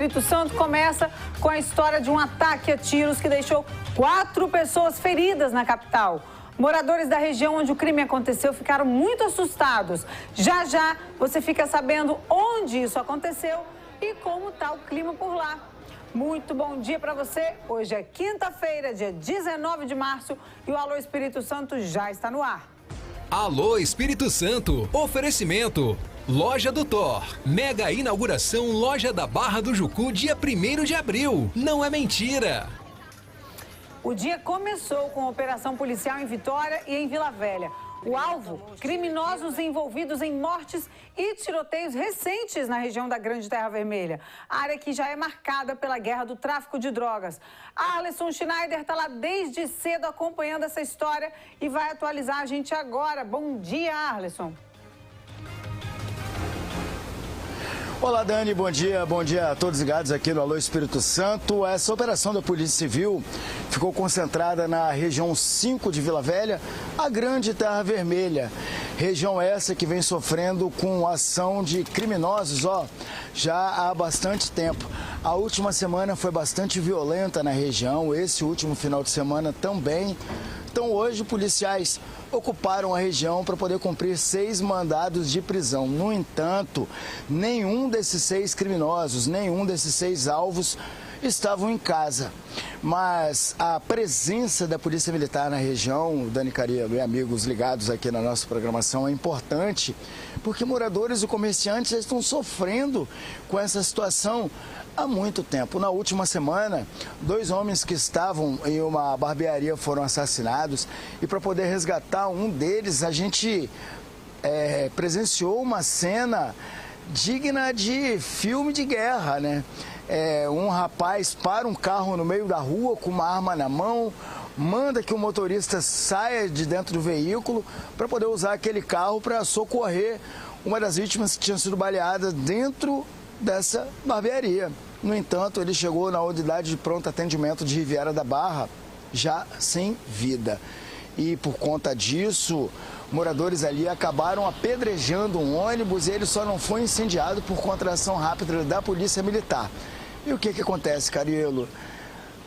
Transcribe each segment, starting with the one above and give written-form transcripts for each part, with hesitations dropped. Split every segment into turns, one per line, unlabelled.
Espírito Santo começa com a história de um ataque a tiros que deixou 4 pessoas feridas na capital. Moradores da região onde o crime aconteceu ficaram muito assustados. Já já você fica sabendo onde isso aconteceu e como está o clima por lá. Muito bom dia para você. Hoje é quinta-feira, dia 19 de março e o Alô Espírito Santo já está no ar.
Alô Espírito Santo, oferecimento. Loja do Thor, mega inauguração Loja da Barra do Jucu, dia 1º de abril. Não é mentira.
O dia começou com operação policial em Vitória e em Vila Velha. O alvo, criminosos envolvidos em mortes e tiroteios recentes na região da Grande Terra Vermelha. Área que já é marcada pela guerra do tráfico de drogas. Arleson Schneider está lá desde cedo acompanhando essa história e vai atualizar a gente agora. Bom dia, Arleson.
Olá, Dani, bom dia a todos ligados aqui no Alô Espírito Santo. Essa operação da Polícia Civil ficou concentrada na região 5 de Vila Velha, a Grande Terra Vermelha. Região essa que vem sofrendo com ação de criminosos, já há bastante tempo. A última semana foi bastante violenta na região, esse último final de semana também. Então hoje policiais ocuparam a região para poder cumprir 6 mandados de prisão. No entanto, nenhum desses 6 criminosos, nenhum desses 6 alvos estavam em casa. Mas a presença da Polícia Militar na região, Dani Cariello e amigos ligados aqui na nossa programação, é importante porque moradores e comerciantes estão sofrendo com essa situação há muito tempo. Na última semana, 2 homens que estavam em uma barbearia foram assassinados e para poder resgatar um deles, a gente presenciou uma cena digna de filme de guerra, né? Um rapaz para um carro no meio da rua com uma arma na mão, manda que o motorista saia de dentro do veículo para poder usar aquele carro para socorrer uma das vítimas que tinha sido baleada dentro dessa barbearia. No entanto, ele chegou na unidade de pronto atendimento de Riviera da Barra já sem vida. E por conta disso, moradores ali acabaram apedrejando um ônibus e ele só não foi incendiado por conta da ação rápida da Polícia Militar. E o que acontece, Cariello?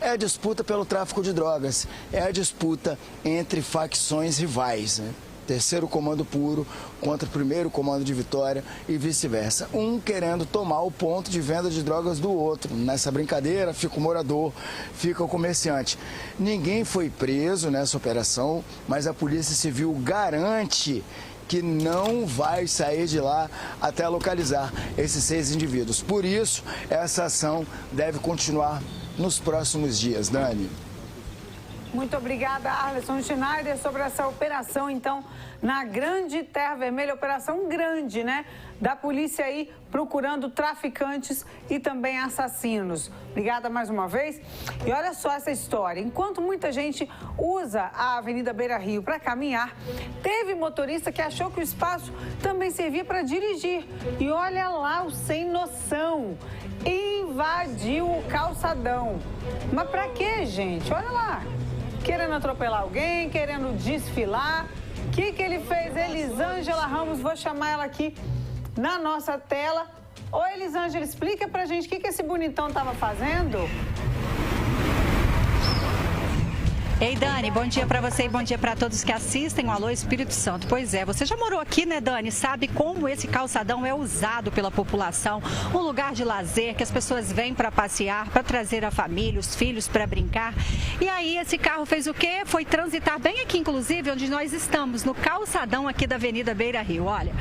É a disputa pelo tráfico de drogas, é a disputa entre facções rivais, né? Terceiro comando puro contra o primeiro comando de Vitória e vice-versa. Um querendo tomar o ponto de venda de drogas do outro. Nessa brincadeira fica o morador, fica o comerciante. Ninguém foi preso nessa operação, mas a Polícia Civil garante que não vai sair de lá até localizar esses 6 indivíduos. Por isso, essa ação deve continuar nos próximos dias, Dani.
Muito obrigada, Arleson Schneider, sobre essa operação, então, na Grande Terra Vermelha, operação grande, né? Da polícia aí procurando traficantes e também assassinos. Obrigada mais uma vez. E olha só essa história. Enquanto muita gente usa a Avenida Beira Rio para caminhar, teve motorista que achou que o espaço também servia para dirigir. E olha lá o sem noção. Invadiu o calçadão. Mas para quê, gente? Olha lá. Querendo atropelar alguém, querendo desfilar. O que ele fez? Elisângela Ramos, vou chamar ela aqui na nossa tela. Oi, Elisângela, explica pra gente o que esse bonitão tava fazendo.
Ei, Dani, bom dia para você e bom dia para todos que assistem o Alô Espírito Santo. Pois é, você já morou aqui, né, Dani? Sabe como esse calçadão é usado pela população, um lugar de lazer que as pessoas vêm para passear, para trazer a família, os filhos para brincar. E aí esse carro fez o quê? Foi transitar bem aqui, inclusive, onde nós estamos, no calçadão aqui da Avenida Beira Rio. Olha,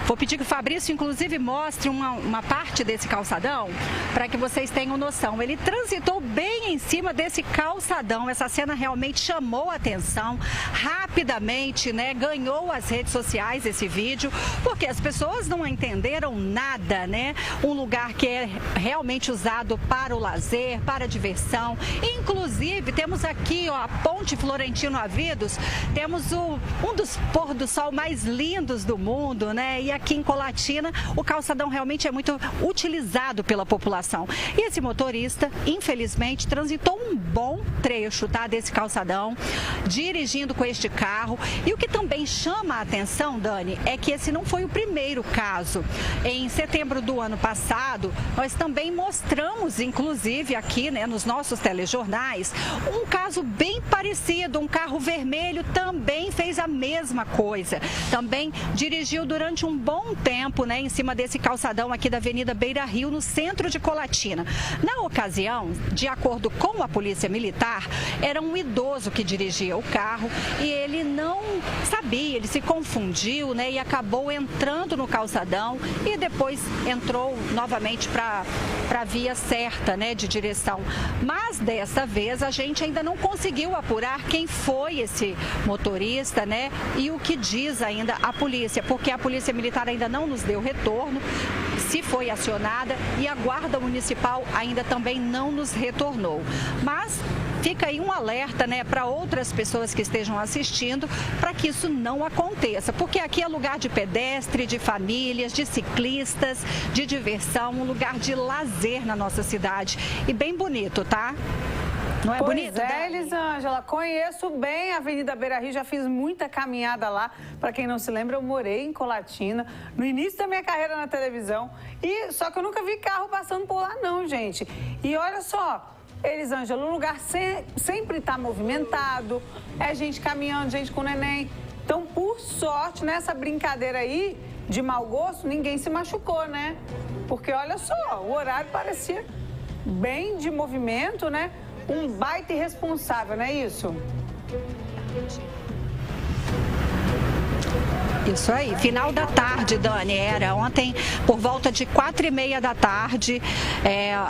vou pedir que o Fabrício, inclusive, mostre uma parte desse calçadão para que vocês tenham noção. Ele transitou bem em cima desse calçadão. Essa cena realmente chamou a atenção rapidamente, né? Ganhou as redes sociais esse vídeo, porque as pessoas não entenderam nada, né? Um lugar que é realmente usado para o lazer, para a diversão. Inclusive, temos aqui, a Ponte Florentino Avidos, temos um dos pôr do sol mais lindos do mundo, né? E aqui em Colatina, o calçadão realmente é muito utilizado pela população. E esse motorista, infelizmente, transitou um bom trecho, tá? Desse calçadão calçadão, dirigindo com este carro. E o que também chama a atenção, Dani, é que esse não foi o primeiro caso. Em setembro do ano passado, nós também mostramos, inclusive aqui, né, nos nossos telejornais, um caso bem parecido. Um carro vermelho também fez a mesma coisa. Também dirigiu durante um bom tempo, né, em cima desse calçadão aqui da Avenida Beira Rio, no centro de Colatina. Na ocasião, de acordo com a Polícia Militar, era um idoso que dirigia o carro e ele não sabia, ele se confundiu, né, e acabou entrando no calçadão e depois entrou novamente para a via certa, né, de direção. Mas dessa vez a gente ainda não conseguiu apurar quem foi esse motorista, né, e o que diz ainda a polícia, porque a Polícia Militar ainda não nos deu retorno se foi acionada e a Guarda Municipal ainda também não nos retornou. Mas fica aí um alerta, né, para outras pessoas que estejam assistindo, para que isso não aconteça, porque aqui é lugar de pedestre, de famílias, de ciclistas, de diversão, um lugar de lazer na nossa cidade e bem bonito, tá? Não é bonito?
Pois é, Elisângela, conheço bem a Avenida Beira Rio, já fiz muita caminhada lá. Para quem não se lembra, eu morei em Colatina no início da minha carreira na televisão. Só que eu nunca vi carro passando por lá não, gente. E olha só, Elisângela, o lugar sempre está movimentado, é gente caminhando, gente com neném. Então, por sorte, nessa brincadeira aí de mau gosto, ninguém se machucou, né? Porque olha só, o horário parecia bem de movimento, né? Um baita irresponsável, não é isso?
Isso aí, final da tarde, Dani, era ontem por volta de 4h30 da tarde,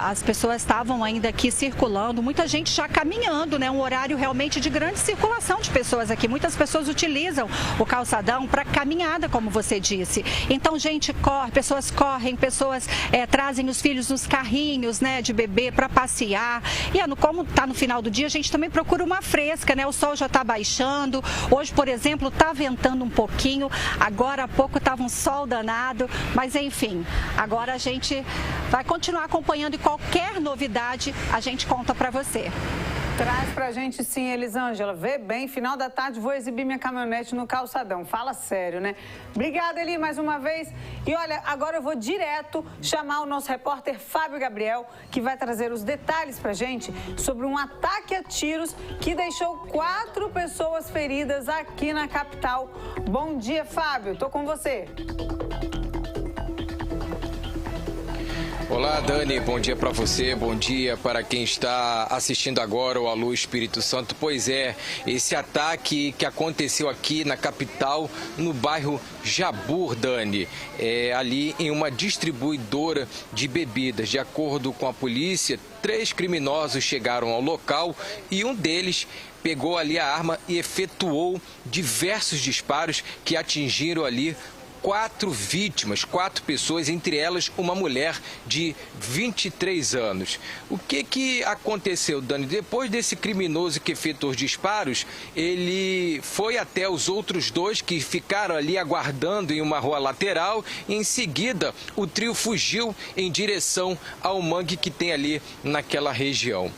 as pessoas estavam ainda aqui circulando, muita gente já caminhando, né? Um horário realmente de grande circulação de pessoas aqui, muitas pessoas utilizam o calçadão para caminhada, como você disse. Então, gente corre, pessoas trazem os filhos nos carrinhos, né, de bebê para passear. E como está no final do dia, a gente também procura uma fresca, né? O sol já está baixando, hoje, por exemplo, está ventando um pouquinho. Agora há pouco estava um sol danado, mas enfim, agora a gente vai continuar acompanhando e qualquer novidade a gente conta para você.
Traz pra gente sim, Elisângela. Vê bem, final da tarde vou exibir minha caminhonete no calçadão. Fala sério, né? Obrigada, Eli, mais uma vez. E olha, agora eu vou direto chamar o nosso repórter Fábio Gabriel, que vai trazer os detalhes pra gente sobre um ataque a tiros que deixou 4 pessoas feridas aqui na capital. Bom dia, Fábio. Tô com você.
Olá, Dani, bom dia para você, bom dia para quem está assistindo agora o Alô Espírito Santo. Pois é, esse ataque que aconteceu aqui na capital, no bairro Jabur, Dani, ali em uma distribuidora de bebidas. De acordo com a polícia, 3 criminosos chegaram ao local e um deles pegou ali a arma e efetuou diversos disparos que atingiram ali 4 vítimas, 4 pessoas, entre elas uma mulher de 23 anos. O que aconteceu, Dani? Depois desse criminoso que efetuou os disparos, ele foi até os outros 2 que ficaram ali aguardando em uma rua lateral e em seguida o trio fugiu em direção ao mangue que tem ali naquela região.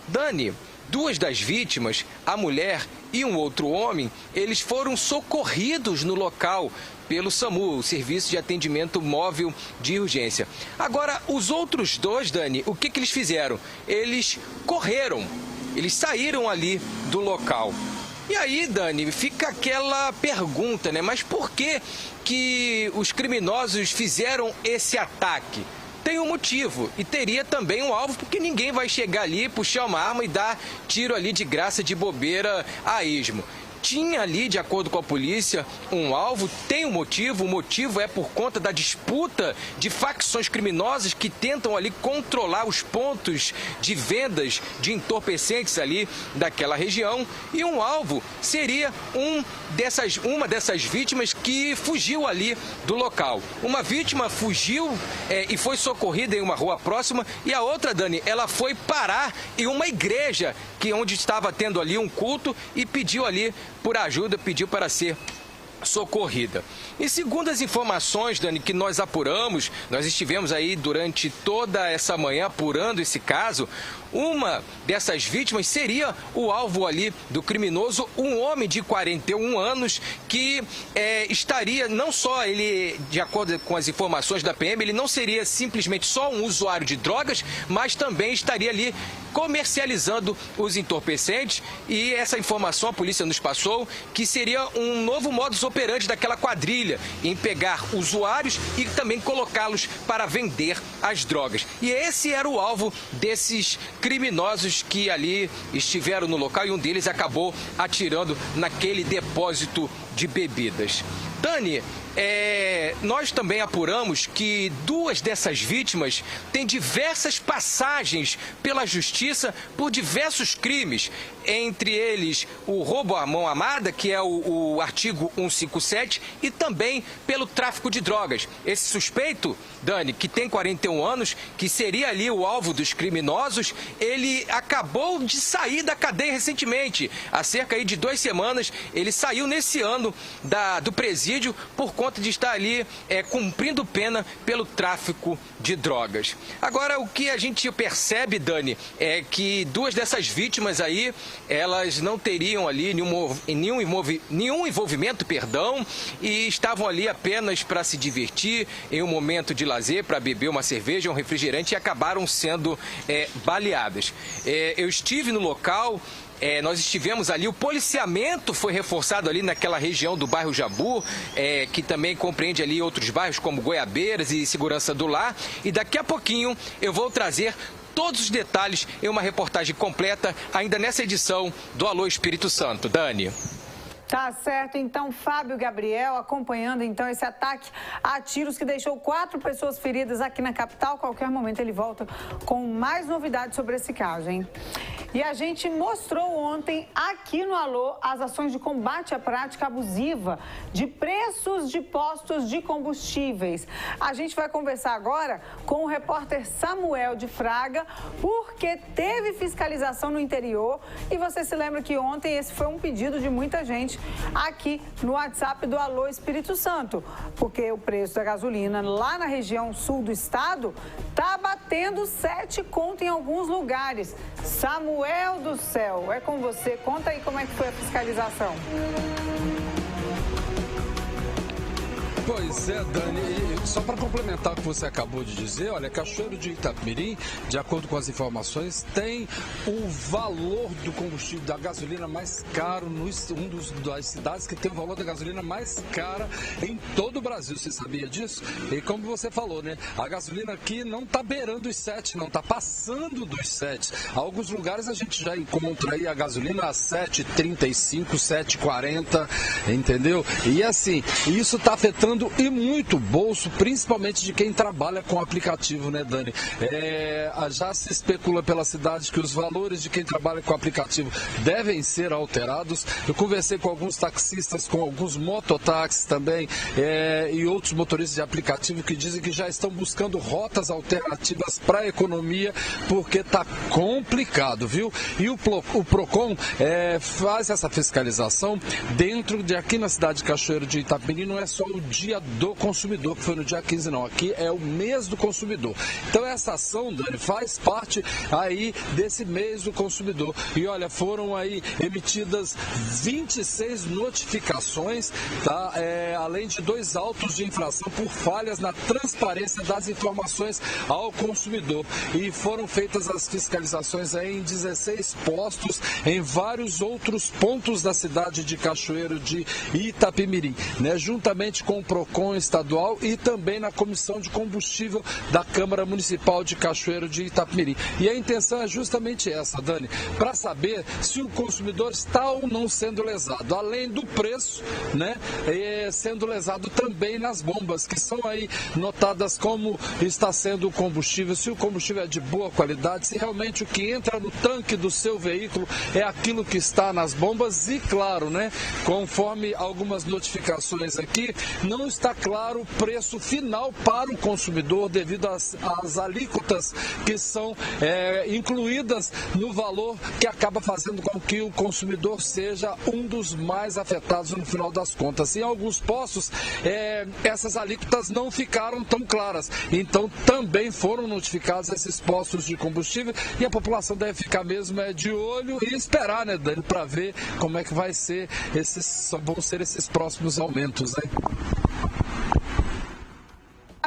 Dani, 2 das vítimas, a mulher e um outro homem, eles foram socorridos no local pelo SAMU, o Serviço de Atendimento Móvel de Urgência. Agora, os outros 2, Dani, o que eles fizeram? Eles correram, eles saíram ali do local. E aí, Dani, fica aquela pergunta, né? Mas por que os criminosos fizeram esse ataque? Tem um motivo e teria também um alvo, porque ninguém vai chegar ali, puxar uma arma e dar tiro ali de graça, de bobeira a esmo. Tinha ali, de acordo com a polícia, um alvo, tem um motivo. O motivo é por conta da disputa de facções criminosas que tentam ali controlar os pontos de vendas de entorpecentes ali daquela região. E um alvo seria uma dessas vítimas que fugiu ali do local. Uma vítima fugiu e foi socorrida em uma rua próxima, e a outra, Dani, ela foi parar em uma igreja onde estava tendo ali um culto e pediu ali por ajuda, pediu para ser socorrida. E segundo as informações, Dani, que nós apuramos, nós estivemos aí durante toda essa manhã apurando esse caso, uma dessas vítimas seria o alvo ali do criminoso, um homem de 41 anos que estaria, não só ele, de acordo com as informações da PM, ele não seria simplesmente só um usuário de drogas, mas também estaria ali comercializando os entorpecentes, e essa informação a polícia nos passou que seria um novo modus operandi daquela quadrilha, em pegar usuários e também colocá-los para vender as drogas. E esse era o alvo desses criminosos que ali estiveram no local, e um deles acabou atirando naquele depósito de bebidas. Dani, nós também apuramos que duas dessas vítimas têm diversas passagens pela justiça por diversos crimes, entre eles o roubo à mão armada, que é o artigo 157, e também pelo tráfico de drogas. Esse suspeito, Dani, que tem 41 anos, que seria ali o alvo dos criminosos, ele acabou de sair da cadeia recentemente. Há cerca aí de 2 semanas, ele saiu nesse ano do presídio por conta de estar ali cumprindo pena pelo tráfico de drogas. Agora, o que a gente percebe, Dani, é que duas dessas vítimas aí, elas não teriam ali nenhum envolvimento, e estavam ali apenas para se divertir, em um momento de lazer, para beber uma cerveja, um refrigerante, e acabaram sendo baleadas. Eu estive no local. Nós estivemos ali, o policiamento foi reforçado ali naquela região do bairro Jabur, que também compreende ali outros bairros como Goiabeiras e Segurança do Lar, e daqui a pouquinho eu vou trazer todos os detalhes em uma reportagem completa ainda nessa edição do Alô Espírito Santo. Dani.
Tá certo, então, Fábio Gabriel acompanhando então esse ataque a tiros que deixou 4 pessoas feridas aqui na capital. Qualquer momento ele volta com mais novidades sobre esse caso, hein? E a gente mostrou ontem aqui no Alô as ações de combate à prática abusiva de preços de postos de combustíveis. A gente vai conversar agora com o repórter Samuel de Fraga, porque teve fiscalização no interior, e você se lembra que ontem esse foi um pedido de muita gente aqui no WhatsApp do Alô Espírito Santo, porque o preço da gasolina lá na região sul do estado tá batendo 7 conto em alguns lugares. Samuel do céu, é com você. Conta aí como é que foi a fiscalização.
Pois é, Dani, só para complementar o que você acabou de dizer, olha, Cachoeiro de Itapemirim, de acordo com as informações, tem o valor do combustível, da gasolina mais caro, das cidades que tem o valor da gasolina mais cara em todo o Brasil. Você sabia disso? E como você falou, né, a gasolina aqui não está beirando os 7, não, está passando dos 7. Em alguns lugares a gente já encontra aí a gasolina a 7,35, 7,40, entendeu? E assim, isso está afetando e muito o bolso, principalmente de quem trabalha com aplicativo, né, Dani? Já se especula pela cidade que os valores de quem trabalha com aplicativo devem ser alterados. Eu conversei com alguns taxistas, com alguns mototáxis também, e outros motoristas de aplicativo que dizem que já estão buscando rotas alternativas para a economia, porque está complicado, viu? E o Procon faz essa fiscalização dentro de aqui na cidade de Cachoeiro de Itapemirim. Não é só o dia do consumidor, que foi no dia 15, não. Aqui é o mês do consumidor. Então essa ação, Dani, faz parte aí desse mês do consumidor. E olha, foram aí emitidas 26 notificações, tá? Além de 2 autos de infração por falhas na transparência das informações ao consumidor. E foram feitas as fiscalizações aí em 16 postos, em vários outros pontos da cidade de Cachoeiro de Itapemirim, né? Juntamente com o Procon estadual e também na Comissão de Combustível da Câmara Municipal de Cachoeiro de Itapemirim. E a intenção é justamente essa, Dani, para saber se o consumidor está ou não sendo lesado, além do preço, né, sendo lesado também nas bombas, que são aí notadas como está sendo o combustível, se o combustível é de boa qualidade, se realmente o que entra no tanque do seu veículo é aquilo que está nas bombas. E claro, né, conforme algumas notificações aqui, não não está claro o preço final para o consumidor devido às alíquotas que são incluídas no valor, que acaba fazendo com que o consumidor seja um dos mais afetados no final das contas. Em alguns postos, essas alíquotas não ficaram tão claras, então também foram notificados esses postos de combustível e a população deve ficar mesmo de olho e esperar, né, Dani, para ver como é que vão ser esses próximos aumentos, né?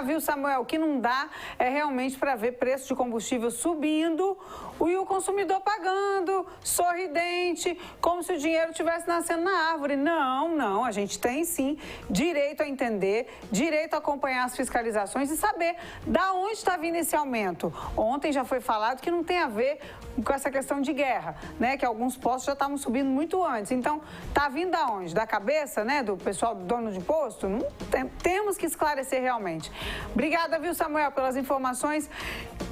Viu, Samuel, o que não dá é realmente para ver preço de combustível subindo e o consumidor pagando, sorridente, como se o dinheiro estivesse nascendo na árvore. Não, a gente tem sim direito a entender, direito a acompanhar as fiscalizações e saber da onde está vindo esse aumento. Ontem já foi falado que não tem a ver com essa questão de guerra, né? Que alguns postos já estavam subindo muito antes. Então, tá vindo da onde? Da cabeça, né? Do pessoal do dono de posto? Não temos que esclarecer realmente. Obrigada, viu, Samuel, pelas informações.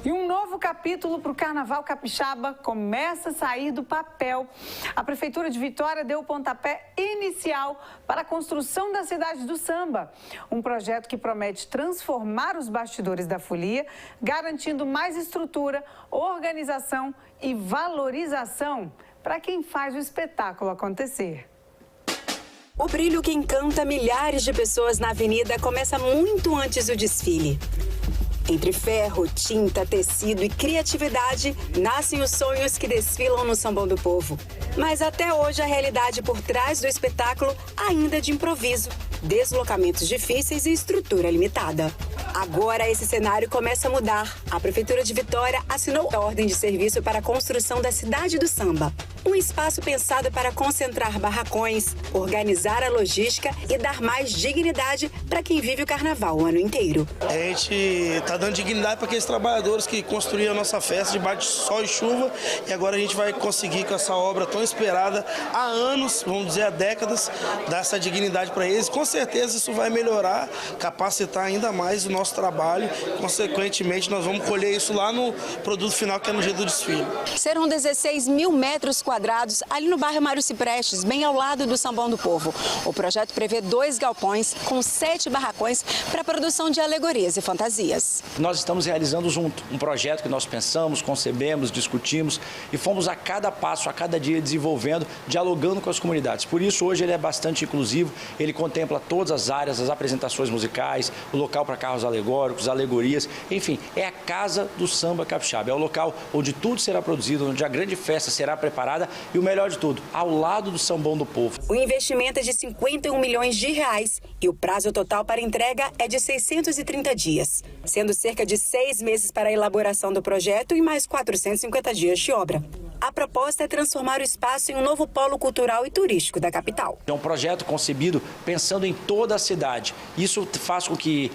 E um novo capítulo para o Carnaval Capixaba começa a sair do papel. A Prefeitura de Vitória deu o pontapé inicial para a construção da Cidade do Samba. Um projeto que promete transformar os bastidores da folia, garantindo mais estrutura, organização e valorização para quem faz o espetáculo acontecer.
O brilho que encanta milhares de pessoas na avenida começa muito antes do desfile. Entre ferro, tinta, tecido e criatividade, nascem os sonhos que desfilam no Sambão do Povo. Mas até hoje a realidade por trás do espetáculo ainda é de improviso, deslocamentos difíceis e estrutura limitada. Agora esse cenário começa a mudar. A Prefeitura de Vitória assinou a ordem de serviço para a construção da Cidade do Samba. Um espaço pensado para concentrar barracões, organizar a logística e dar mais dignidade para quem vive o carnaval o ano inteiro.
A gente está dando dignidade para aqueles trabalhadores que construíram a nossa festa debaixo de sol e chuva, e agora a gente vai conseguir, com essa obra tão esperada há anos, vamos dizer há décadas, dar essa dignidade para eles. Com certeza isso vai melhorar, capacitar ainda mais o nosso trabalho. Consequentemente, nós vamos colher isso lá no produto final, que é no dia do desfile.
Serão 16 mil metros quadrados ali no bairro Mário Ciprestes, bem ao lado do Sambão do Povo. O projeto prevê 2 galpões com 7 barracões para a produção de alegorias e fantasias.
Nós estamos realizando junto um projeto que nós pensamos, concebemos, discutimos e fomos a cada passo, a cada dia desenvolvendo, dialogando com as comunidades. Por isso hoje ele é bastante inclusivo, ele contempla todas as áreas, as apresentações musicais, o local para carros alegóricos, alegorias, enfim, é a casa do samba capixaba, é o local onde tudo será produzido, onde a grande festa será preparada e o melhor de tudo, ao lado do Sambão do Povo.
O investimento é de 51 milhões de reais e o prazo total para entrega é de 630 dias, sendo cerca de 6 meses para a elaboração do projeto e mais 450 dias de obra. A proposta é transformar o espaço em um novo polo cultural e turístico da capital.
É um projeto concebido pensando em toda a cidade. Isso faz com que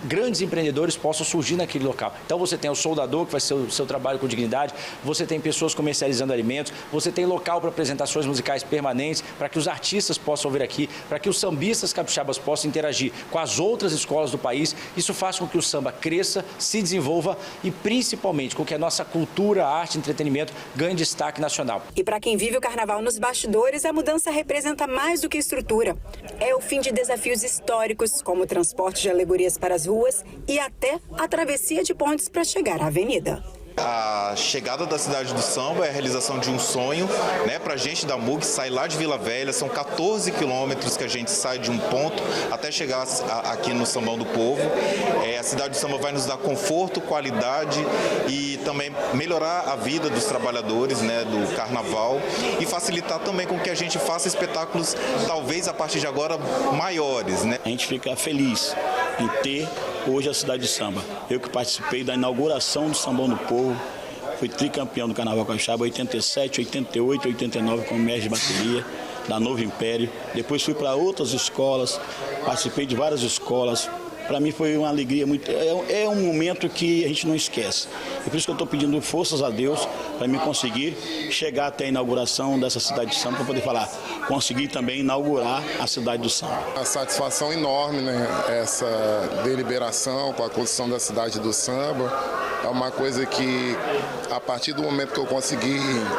grandes empreendedores possam surgir naquele local. Então você tem o soldador, que vai ser o seu trabalho com dignidade, você tem pessoas comercializando alimentos, você tem local para apresentações musicais permanentes, para que os artistas possam vir aqui, para que os sambistas capixabas possam interagir com as outras escolas do país. Isso faz com que o samba cresça, se desenvolva e principalmente com que a nossa cultura, arte e entretenimento ganhe destaque nacional.
E para quem vive o carnaval nos bastidores, a mudança representa mais do que estrutura. É o fim de desafios históricos, como o transporte de alegorias para as ruas e até a travessia de pontes para chegar à avenida.
A chegada da Cidade do Samba é a realização de um sonho, né, para a gente da MUG sair lá de Vila Velha. São 14 quilômetros que a gente sai de um ponto até chegar aqui no Sambão do Povo. A Cidade do Samba vai nos dar conforto, qualidade e também melhorar a vida dos trabalhadores, né, do carnaval e facilitar também com que a gente faça espetáculos, talvez a partir de agora, maiores, né?
A gente fica feliz em ter hoje a Cidade do Samba. Eu que participei da inauguração do Sambão do Povo, fui tricampeão do Carnaval Capixaba, 87, 88, 89 como mestre de bateria da Novo Império. Depois fui para outras escolas, participei de várias escolas. Para mim foi uma alegria muito. É um momento que a gente não esquece. E por isso que eu estou pedindo forças a Deus para me conseguir chegar até a inauguração dessa cidade de samba, para poder falar, conseguir também inaugurar a cidade do samba.
A satisfação enorme, né? Essa deliberação com a construção da cidade do samba é uma coisa que, a partir do momento que eu consegui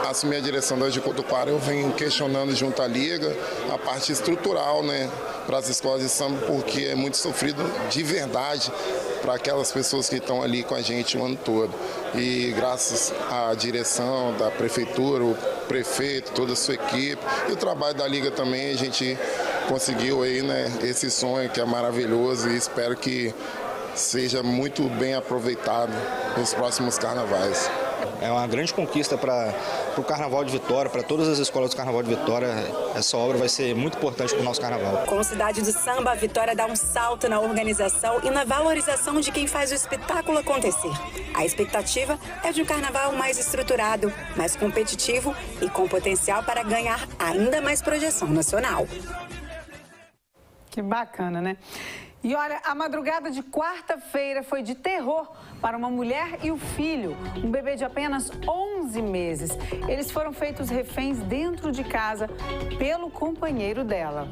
assumir a direção da Jicotuquara, eu venho questionando junto à Liga a parte estrutural, né, para as escolas de samba, porque é muito sofrido de verdade para aquelas pessoas que estão ali com a gente o ano todo. E graças à direção da prefeitura, o prefeito, toda a sua equipe e o trabalho da Liga também, a gente conseguiu aí, né, esse sonho que é maravilhoso e espero que seja muito bem aproveitado nos próximos carnavais.
É uma grande conquista para o Carnaval de Vitória, para todas as escolas do Carnaval de Vitória. Essa obra vai ser muito importante para o nosso Carnaval.
Com a Cidade do Samba, a Vitória dá um salto na organização e na valorização de quem faz o espetáculo acontecer. A expectativa é de um Carnaval mais estruturado, mais competitivo e com potencial para ganhar ainda mais projeção nacional.
Que bacana, né? E olha, a madrugada de quarta-feira foi de terror para uma mulher e o filho, um bebê de apenas 11 meses. Eles foram feitos reféns dentro de casa pelo companheiro dela.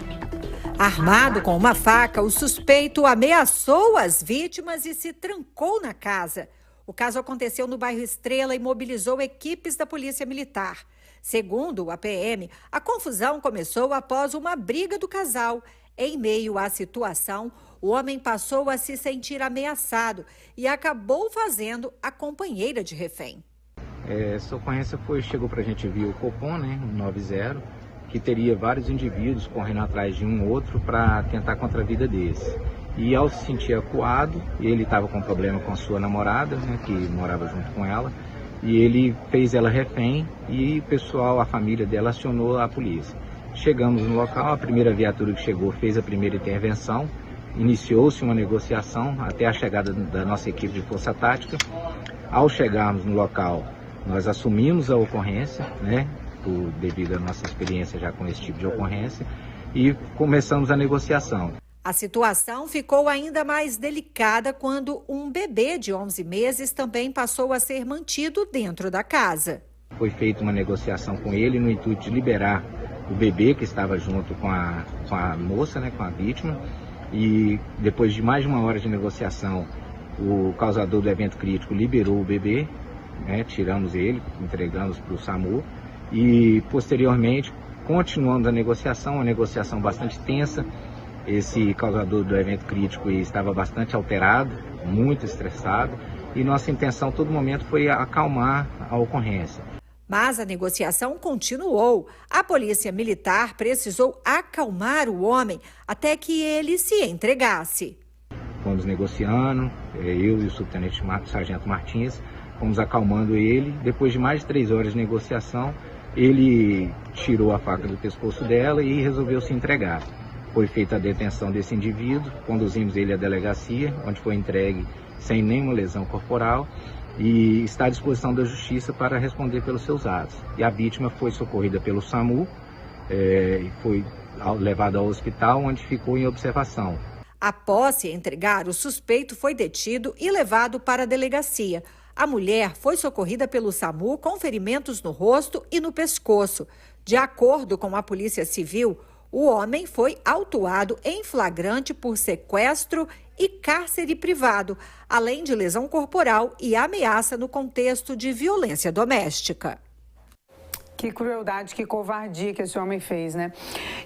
Armado com uma faca, o suspeito ameaçou as vítimas e se trancou na casa. O caso aconteceu no bairro Estrela e mobilizou equipes da Polícia Militar. Segundo a PM, a confusão começou após uma briga do casal. Em meio à situação, o homem passou a se sentir ameaçado e acabou fazendo a companheira de refém.
Essa ocorrência chegou para a gente via o Copom, né, 90, que teria vários indivíduos correndo atrás de um outro para tentar contra a vida desse. E ao se sentir acuado, ele estava com problema com a sua namorada, né, que morava junto com ela, e ele fez ela refém e o pessoal, a família dela, acionou a polícia. Chegamos no local, a primeira viatura que chegou fez a primeira intervenção, iniciou-se uma negociação até a chegada da nossa equipe de força tática. Ao chegarmos no local, nós assumimos a ocorrência, né, devido à nossa experiência já com esse tipo de ocorrência, e começamos a negociação.
A situação ficou ainda mais delicada quando um bebê de 11 meses também passou a ser mantido dentro da casa.
Foi feita uma negociação com ele no intuito de liberar o bebê que estava junto com a moça, né, com a vítima, e depois de mais de 1 hora de negociação, o causador do evento crítico liberou o bebê, né, tiramos ele, entregamos para o SAMU e posteriormente continuamos a negociação, uma negociação bastante tensa. Esse causador do evento crítico estava bastante alterado, muito estressado, e nossa intenção a todo momento foi acalmar a ocorrência.
Mas a negociação continuou. A Polícia Militar precisou acalmar o homem até que ele se entregasse.
Fomos negociando, eu e o subtenente Sargento Martins, fomos acalmando ele. Depois de mais de 3 horas de negociação, ele tirou a faca do pescoço dela e resolveu se entregar. Foi feita a detenção desse indivíduo, conduzimos ele à delegacia, onde foi entregue sem nenhuma lesão corporal, e está à disposição da Justiça para responder pelos seus atos. E a vítima foi socorrida pelo SAMU e foi levada ao hospital, onde ficou em observação.
Após se entregar, o suspeito foi detido e levado para a delegacia. A mulher foi socorrida pelo SAMU com ferimentos no rosto e no pescoço. De acordo com a Polícia Civil, o homem foi autuado em flagrante por sequestro e cárcere privado, além de lesão corporal e ameaça no contexto de violência doméstica.
Que crueldade, que covardia que esse homem fez, né?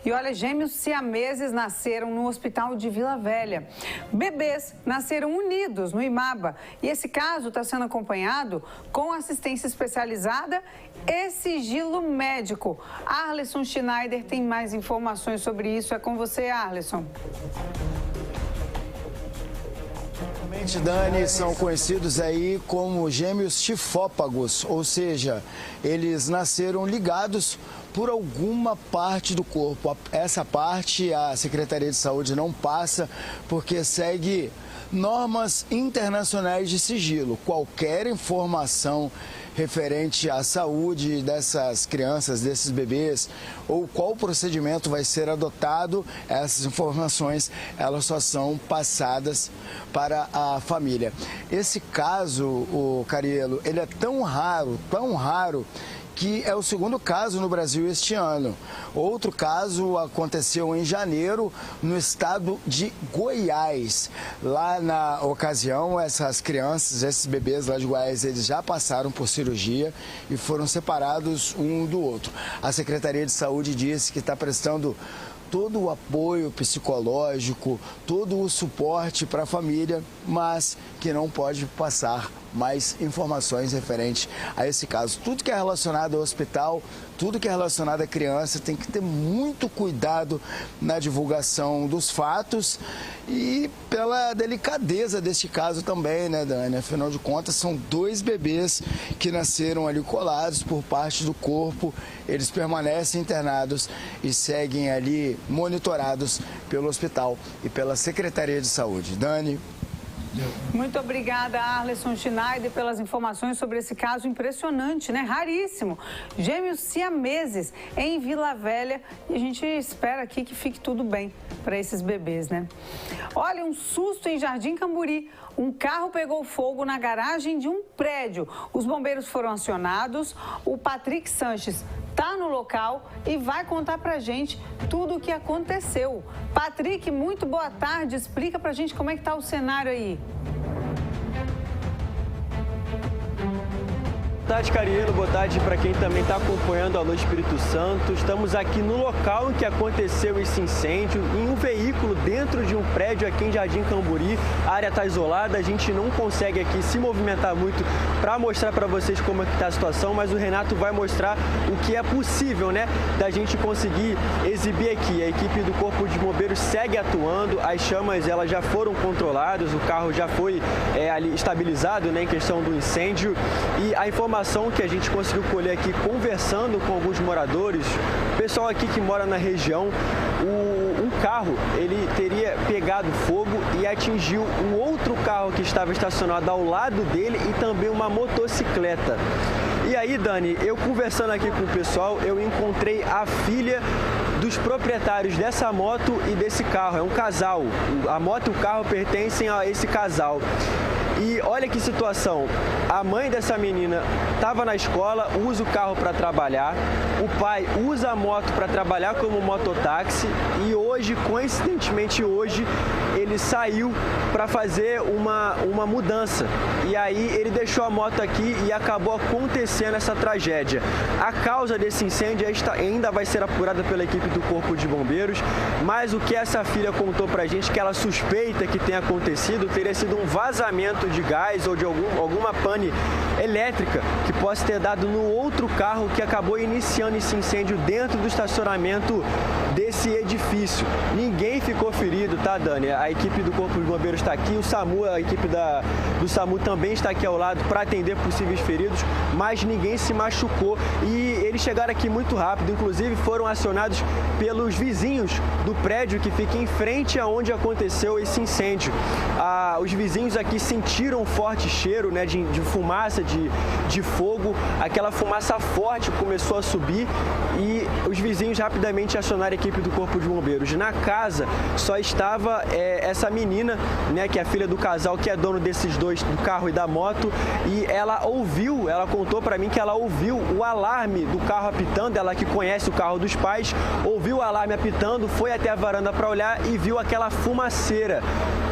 E olha, gêmeos siameses nasceram no hospital de Vila Velha. Bebês nasceram unidos no Imaba. E esse caso está sendo acompanhado com assistência especializada e sigilo médico. Arleson Schneider tem mais informações sobre isso. É com você, Arleson.
Dani, são conhecidos aí como gêmeos tifópagos, ou seja, eles nasceram ligados por alguma parte do corpo. Essa parte a Secretaria de Saúde não passa porque segue normas internacionais de sigilo. Qualquer informação referente à saúde dessas crianças, desses bebês, ou qual procedimento vai ser adotado, essas informações elas só são passadas para a família. Esse caso, o Cariello, ele é tão raro, que é o segundo caso no Brasil este ano. Outro caso aconteceu em janeiro, no estado de Goiás. Lá na ocasião, essas crianças, esses bebês lá de Goiás, eles já passaram por cirurgia e foram separados um do outro. A Secretaria de Saúde disse que está prestando todo o apoio psicológico, todo o suporte para a família, mas que não pode passar mais informações referentes a esse caso. Tudo que é relacionado ao hospital, tudo que é relacionado à criança, tem que ter muito cuidado na divulgação dos fatos e pela delicadeza deste caso também, né, Dani? Afinal de contas, são 2 bebês que nasceram ali colados por parte do corpo. Eles permanecem internados e seguem ali monitorados pelo hospital e pela Secretaria de Saúde. Dani?
Muito obrigada, Arleson Schneider, pelas informações sobre esse caso impressionante, né? Raríssimo. Gêmeos siameses em Vila Velha. E a gente espera aqui que fique tudo bem para esses bebês, né? Olha, um susto em Jardim Camburi. Um carro pegou fogo na garagem de um prédio. Os bombeiros foram acionados. O Patrick Sanches está no local e vai contar pra gente tudo o que aconteceu. Patrick, muito boa tarde. Explica pra gente como é que tá o cenário aí.
Boa tarde, Cariello. Boa tarde para quem também está acompanhando a Alô Espírito Santo. Estamos aqui no local em que aconteceu esse incêndio, em um veículo dentro de um prédio aqui em Jardim Camburi. A área está isolada, a gente não consegue aqui se movimentar muito para mostrar para vocês como é que está a situação, mas o Renato vai mostrar o que é possível, né, da gente conseguir exibir aqui. A equipe do Corpo de Bombeiros segue atuando, as chamas elas já foram controladas, o carro já foi ali estabilizado, né, em questão do incêndio, e a informação que a gente conseguiu colher aqui conversando com alguns moradores, pessoal aqui que mora na região, um carro ele teria pegado fogo e atingiu um outro carro que estava estacionado ao lado dele e também uma motocicleta. E aí, Dani, eu conversando aqui com o pessoal, eu encontrei a filha dos proprietários dessa moto e desse carro. É um casal. A moto e o carro pertencem a esse casal. E olha que situação, a mãe dessa menina estava na escola, usa o carro para trabalhar, o pai usa a moto para trabalhar como mototáxi e hoje, coincidentemente hoje, ele saiu para fazer uma mudança. E aí ele deixou a moto aqui e acabou acontecendo essa tragédia. A causa desse incêndio ainda vai ser apurada pela equipe do Corpo de Bombeiros, mas o que essa filha contou pra gente que ela suspeita que tenha acontecido teria sido um vazamento de gás ou de alguma pane elétrica que possa ter dado no outro carro que acabou iniciando esse incêndio dentro do estacionamento desse edifício. Ninguém ficou ferido, tá, Dani? A equipe do Corpo de Bombeiros está aqui, o SAMU, a equipe do SAMU também está aqui ao lado para atender possíveis feridos, mas ninguém se machucou e eles chegaram aqui muito rápido, inclusive foram acionados pelos vizinhos do prédio que fica em frente aonde aconteceu esse incêndio. Os vizinhos aqui sentiram um forte cheiro, né, de fumaça, de fogo, aquela fumaça forte começou a subir e os vizinhos rapidamente acionaram a equipe do Corpo de Bombeiros. Na casa só estava essa menina, né, que é a filha do casal, que é dono desses dois, do carro e da moto, e ela contou para mim que ela ouviu o alarme do carro apitando, ela que conhece o carro dos pais, ouviu o alarme apitando, foi até a varanda para olhar e viu aquela fumaceira.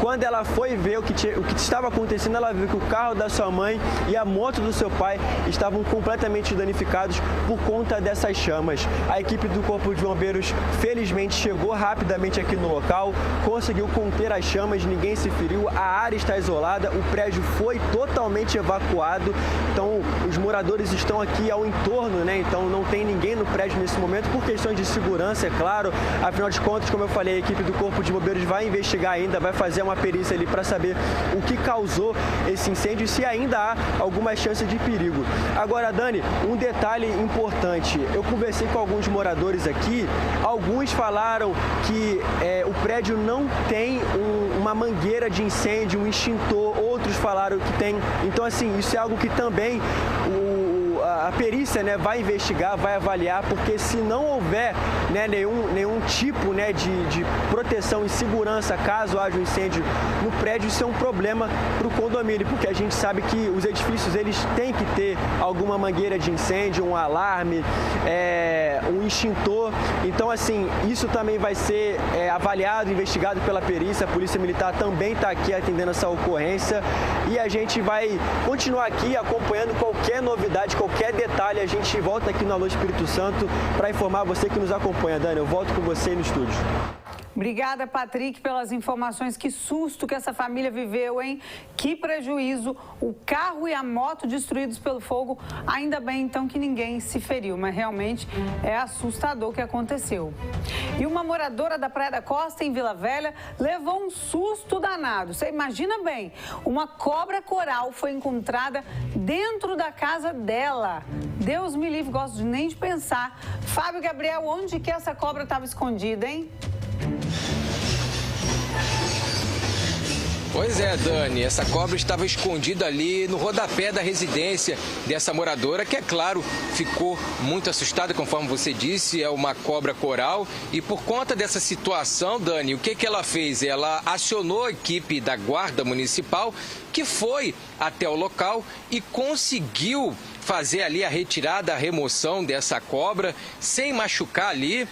Quando ela foi ver o que estava acontecendo, ela viu que o carro da sua mãe e a moto do seu pai estavam completamente danificados por conta dessas chamas. A equipe do Corpo de Bombeiros, felizmente, chegou rapidamente aqui no local, conseguiu conter as chamas, ninguém se feriu, a área está isolada, o prédio foi totalmente evacuado, então os moradores estão aqui ao entorno, né? Então não tem ninguém no prédio nesse momento por questões de segurança, é claro. Afinal de contas, como eu falei, a equipe do Corpo de Bombeiros vai investigar ainda, vai fazer uma perícia ali para saber o que causou esse incêndio e se ainda há alguma chance de perigo. Agora, Dani, um detalhe importante, eu conversei com alguns moradores aqui, alguns falaram que o prédio não tem uma mangueira de incêndio, um extintor, outros falaram que tem. Então, assim, isso é algo que também a perícia, né, vai investigar, vai avaliar, porque se não houver, né, nenhum tipo, né, de proteção e segurança caso haja um incêndio no prédio, isso é um problema para o condomínio, porque a gente sabe que os edifícios eles têm que ter alguma mangueira de incêndio, um alarme, um extintor. Então, assim, isso também vai ser avaliado, investigado pela perícia. A Polícia Militar também está aqui atendendo essa ocorrência e a gente vai continuar aqui acompanhando qualquer novidade, qualquer detalhe. A gente volta aqui no Alô Espírito Santo para informar você que nos acompanha. Dani, eu volto com você aí no estúdio.
Obrigada, Patrick, pelas informações. Que susto que essa família viveu, hein? Que prejuízo. O carro e a moto destruídos pelo fogo. Ainda bem, então, que ninguém se feriu, mas realmente é assustador o que aconteceu. E uma moradora da Praia da Costa, em Vila Velha, levou um susto danado. Você imagina bem, uma cobra coral foi encontrada dentro da casa dela. Deus me livre, gosto nem de pensar. Fábio Gabriel, onde que essa cobra estava escondida, hein?
Pois é, Dani, essa cobra estava escondida ali no rodapé da residência dessa moradora, que, é claro, ficou muito assustada, conforme você disse, é uma cobra coral. E por conta dessa situação, Dani, o que ela fez? Ela acionou a equipe da Guarda Municipal, que foi até o local e conseguiu fazer ali a retirada, a remoção dessa cobra, sem machucar ali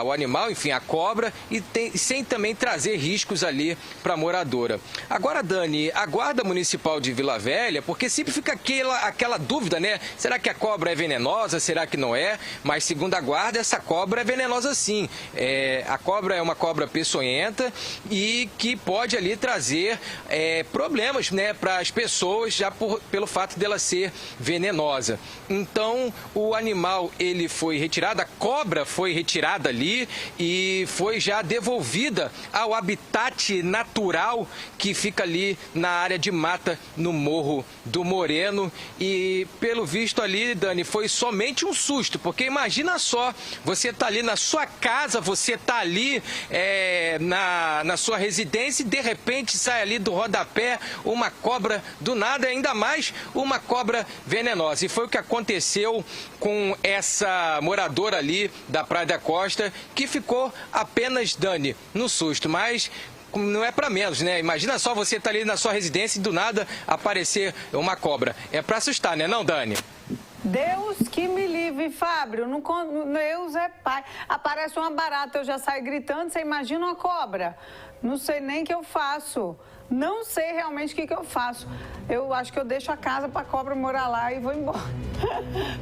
o animal, enfim, a cobra, e sem também trazer riscos ali para a moradora. Agora, Dani, a Guarda Municipal de Vila Velha, porque sempre fica aquela dúvida, né? Será que a cobra é venenosa? Será que não é? Mas, segundo a Guarda, essa cobra é venenosa sim. A cobra é uma cobra peçonhenta e que pode ali trazer problemas, né, para as pessoas, já pelo fato dela ser venenosa. Então, o animal ele foi retirado, a cobra foi retirada ali e foi já devolvida ao habitat natural que fica ali na área de mata no Morro do Moreno. E pelo visto ali, Dani, foi somente um susto, porque imagina só, você tá ali na sua casa, você tá ali na sua residência e de repente sai ali do rodapé uma cobra do nada, ainda mais uma cobra venenosa. E foi o que aconteceu com essa moradora ali da Praia da Costa, que ficou apenas, Dani, no susto, mas não é para menos, né? Imagina só você tá ali na sua residência e do nada aparecer uma cobra. É para assustar, né, não, Dani?
Deus que me livre, Fábio. Deus é pai. Aparece uma barata, eu já saio gritando. Você imagina uma cobra? Não sei nem o que eu faço. Não sei realmente o que eu faço. Eu acho que eu deixo a casa para a cobra morar lá e vou embora.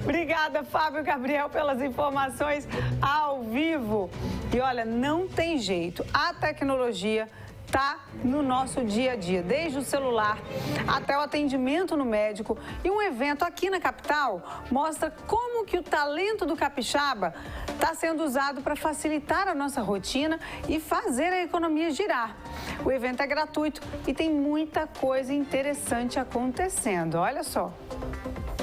Obrigada, Fábio Gabriel, pelas informações ao vivo. E olha, não tem jeito. A tecnologia está no nosso dia a dia, desde o celular até o atendimento no médico. E um evento aqui na capital mostra como que o talento do capixaba está sendo usado para facilitar a nossa rotina e fazer a economia girar. O evento é gratuito e tem muita coisa interessante acontecendo. Olha só.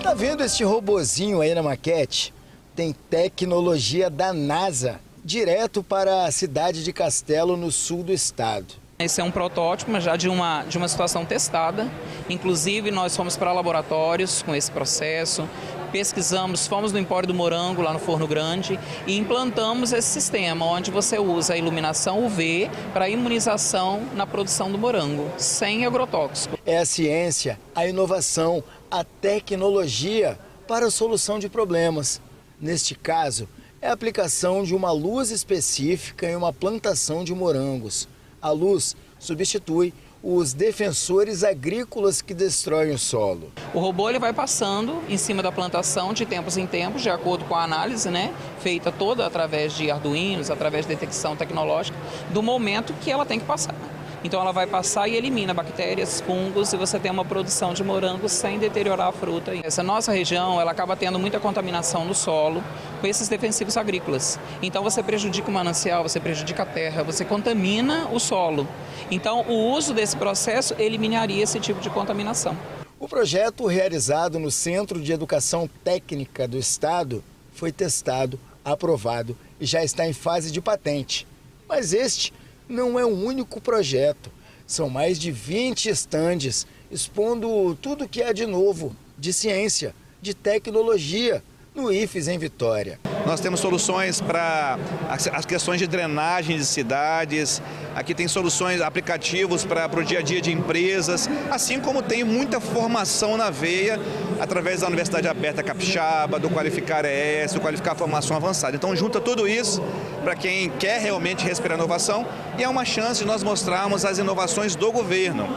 Tá vendo este robozinho aí na maquete? Tem tecnologia da NASA, direto para a cidade de Castelo, no sul do estado.
Esse é um protótipo, mas já de uma situação testada. Inclusive, nós fomos para laboratórios com esse processo, pesquisamos, fomos no Empório do Morango, lá no Forno Grande, e implantamos esse sistema, onde você usa a iluminação UV para imunização na produção do morango, sem agrotóxico.
É a ciência, a inovação, a tecnologia para a solução de problemas. Neste caso, é a aplicação de uma luz específica em uma plantação de morangos. A luz substitui os defensores agrícolas que destroem o solo.
O robô ele vai passando em cima da plantação de tempos em tempos, de acordo com a análise, né, feita toda através de arduinos, através de detecção tecnológica, do momento que ela tem que passar. Então ela vai passar e elimina bactérias, fungos, e você tem uma produção de morango sem deteriorar a fruta. Essa nossa região, ela acaba tendo muita contaminação no solo com esses defensivos agrícolas. Então você prejudica o manancial, você prejudica a terra, você contamina o solo. Então o uso desse processo eliminaria esse tipo de contaminação.
O projeto realizado no Centro de Educação Técnica do Estado foi testado, aprovado e já está em fase de patente. Mas este não é o único projeto. São mais de 20 estandes expondo tudo que há de novo, de ciência, de tecnologia no IFES em Vitória.
Nós temos soluções para as questões de drenagem de cidades, aqui tem soluções, aplicativos para o dia a dia de empresas, assim como tem muita formação na veia através da Universidade Aberta Capixaba, do Qualificar ES, do Qualificar Formação Avançada. Então junta tudo isso para quem quer realmente respirar inovação e é uma chance de nós mostrarmos as inovações do governo.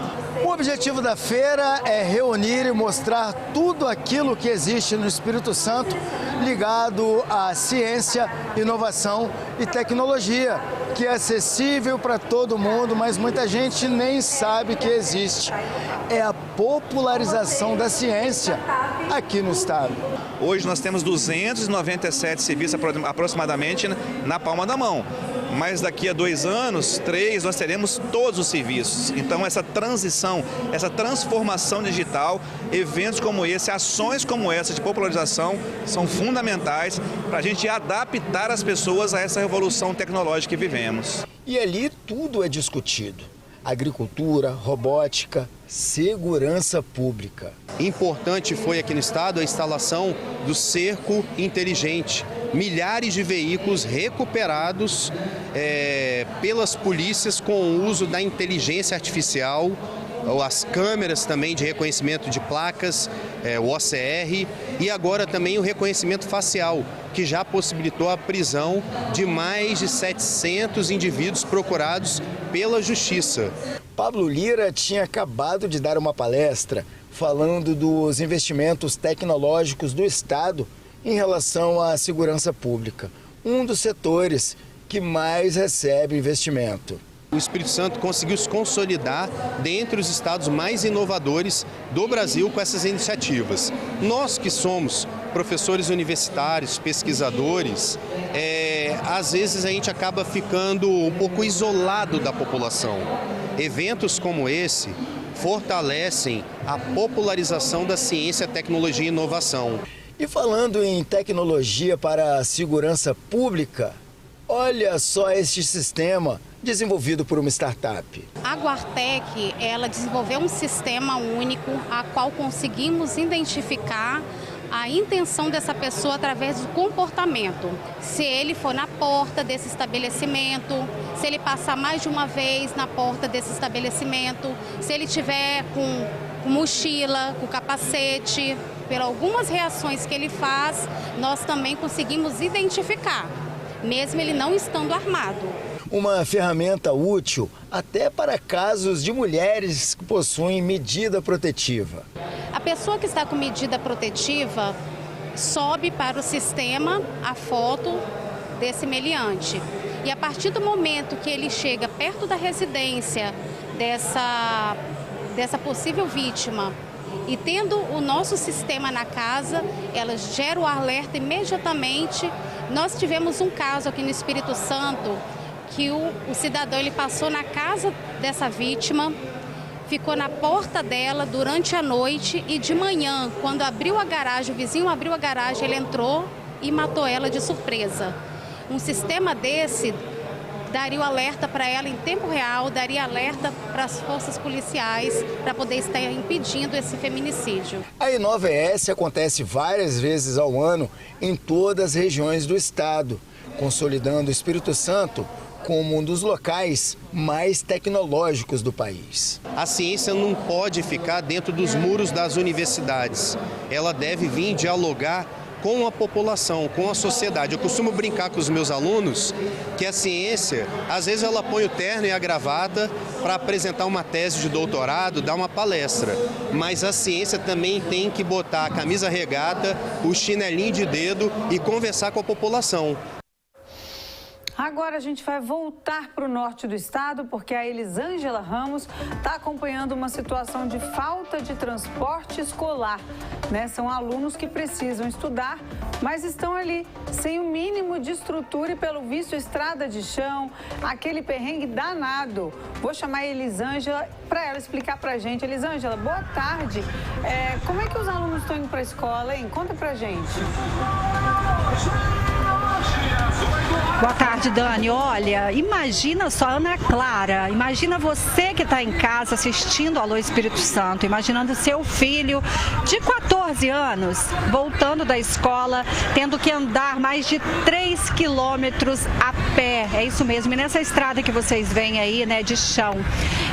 O objetivo da feira é reunir e mostrar tudo aquilo que existe no Espírito Santo ligado à ciência, inovação e tecnologia, que é acessível para todo mundo, mas muita gente nem sabe que existe. É a popularização da ciência aqui no estado.
Hoje nós temos 297 civis aproximadamente na palma da mão. Mas daqui a 2 anos, 3, nós teremos todos os serviços. Então essa transição, essa transformação digital, eventos como esse, ações como essa de popularização são fundamentais para a gente adaptar as pessoas a essa revolução tecnológica que vivemos.
E ali tudo é discutido. Agricultura, robótica, segurança pública.
Importante foi aqui no estado a instalação do cerco inteligente. Milhares de veículos recuperados pelas polícias com o uso da inteligência artificial, as câmeras também de reconhecimento de placas, o OCR, e agora também o reconhecimento facial, que já possibilitou a prisão de mais de 700 indivíduos procurados pela Justiça.
Pablo Lira tinha acabado de dar uma palestra falando dos investimentos tecnológicos do Estado em relação à segurança pública, um dos setores que mais recebe investimento.
O Espírito Santo conseguiu se consolidar dentre os estados mais inovadores do Brasil com essas iniciativas. Nós que somos professores universitários, pesquisadores, às vezes a gente acaba ficando um pouco isolado da população. Eventos como esse fortalecem a popularização da ciência, tecnologia e inovação.
E falando em tecnologia para a segurança pública, olha só este sistema desenvolvido por uma startup.
A Guartec, ela desenvolveu um sistema único a qual conseguimos identificar a intenção dessa pessoa através do comportamento. Se ele for na porta desse estabelecimento, se ele passar mais de uma vez na porta desse estabelecimento, se ele tiver com mochila, com capacete, por algumas reações que ele faz, nós também conseguimos identificar, mesmo ele não estando armado.
Uma ferramenta útil até para casos de mulheres que possuem medida protetiva.
A pessoa que está com medida protetiva sobe para o sistema a foto desse meliante. E a partir do momento que ele chega perto da residência dessa possível vítima e tendo o nosso sistema na casa, ela gera o alerta imediatamente. Nós tivemos um caso aqui no Espírito Santo que o cidadão ele passou na casa dessa vítima, ficou na porta dela durante a noite e de manhã, quando abriu a garagem, o vizinho abriu a garagem, ele entrou e matou ela de surpresa. Um sistema desse daria o alerta para ela em tempo real, daria alerta para as forças policiais para poder estar impedindo esse feminicídio.
A Inova-ES acontece várias vezes ao ano em todas as regiões do estado, consolidando o Espírito Santo como um dos locais mais tecnológicos do país.
A ciência não pode ficar dentro dos muros das universidades. Ela deve vir dialogar com a população, com a sociedade. Eu costumo brincar com os meus alunos que a ciência, às vezes ela põe o terno e a gravata para apresentar uma tese de doutorado, dar uma palestra. Mas a ciência também tem que botar a camisa regata, o chinelinho de dedo e conversar com a população.
Agora a gente vai voltar para o norte do estado, porque a Elisângela Ramos está acompanhando uma situação de falta de transporte escolar, né? São alunos que precisam estudar, mas estão ali sem o mínimo de estrutura e, pelo visto, estrada de chão, aquele perrengue danado. Vou chamar a Elisângela para ela explicar para a gente. Elisângela, boa tarde. Como é que os alunos estão indo para a escola, hein? Conta para a gente.
Boa tarde, Dani. Olha, imagina só, Ana Clara, imagina você que está em casa assistindo Alô Espírito Santo, imaginando seu filho de 14 anos voltando da escola, tendo que andar mais de 3 quilômetros a pé. É isso mesmo, e nessa estrada que vocês veem aí, né, de chão.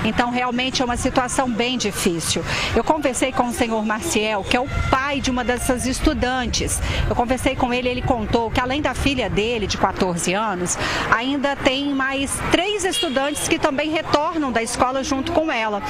Então, realmente é uma situação bem difícil. Eu conversei com o senhor Marciel, que é o pai de uma dessas estudantes. Eu conversei com ele, ele contou que além da filha dele, de 14 anos, ainda tem mais 3 estudantes que também retornam da escola junto com ela.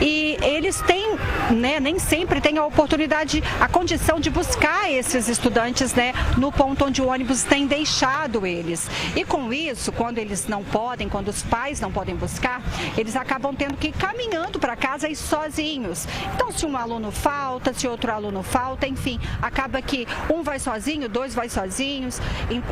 E eles têm, né, nem sempre têm a oportunidade, a condição de buscar esses estudantes, né, no ponto onde o ônibus tem deixado eles. E com isso, quando eles não podem, quando os pais não podem buscar, eles acabam tendo que ir caminhando para casa e sozinhos. Então, se um aluno falta, se outro aluno falta, enfim, acaba que um vai sozinho, 2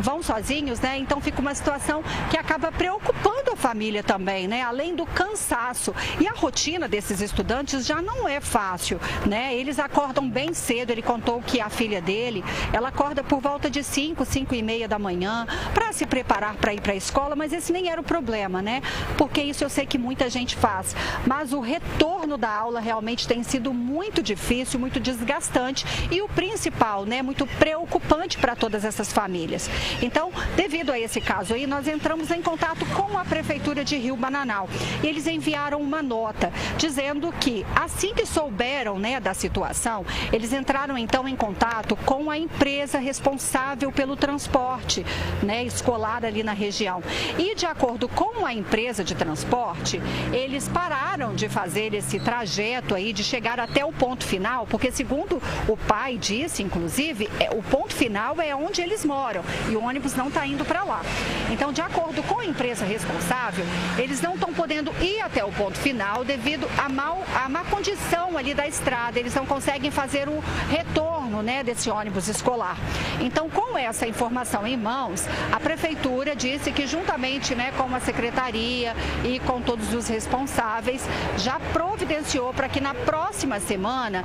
vão sozinhos, né? Então fica uma situação que acaba preocupando a família também, né? Além do cansaço. E a rotina desses estudantes já não é fácil, né? Eles acordam bem cedo. Ele contou que a filha dele, ela acorda por volta de 5h30 da manhã para se preparar para ir para a escola, mas esse nem era o problema, né? Porque isso eu sei que muita gente faz. Mas o retorno da aula realmente tem sido muito difícil, muito desgastante e o principal, né, muito preocupante para todas essas famílias. Então, devido a esse caso aí, nós entramos em contato com a Prefeitura de Rio Bananal. E eles enviaram uma nota dizendo que, assim que souberam, né, da situação, eles entraram então em contato com a empresa responsável pelo transporte, né, escolar ali na região. E de acordo com a empresa de transporte, eles pararam de fazer esse trajeto aí, de chegar até o ponto final, porque segundo o pai disse, inclusive, o ponto final é onde eles moram e o ônibus não está indo para lá. Então, de acordo com a empresa responsável, eles não estão podendo ir até o ponto final devido à má condição ali da estrada. Eles não conseguem fazer o retorno, né, desse ônibus escolar. Então, com essa informação em mãos, a prefeitura disse que juntamente, né, com a secretaria e com todos os responsáveis, já providenciou para que na próxima semana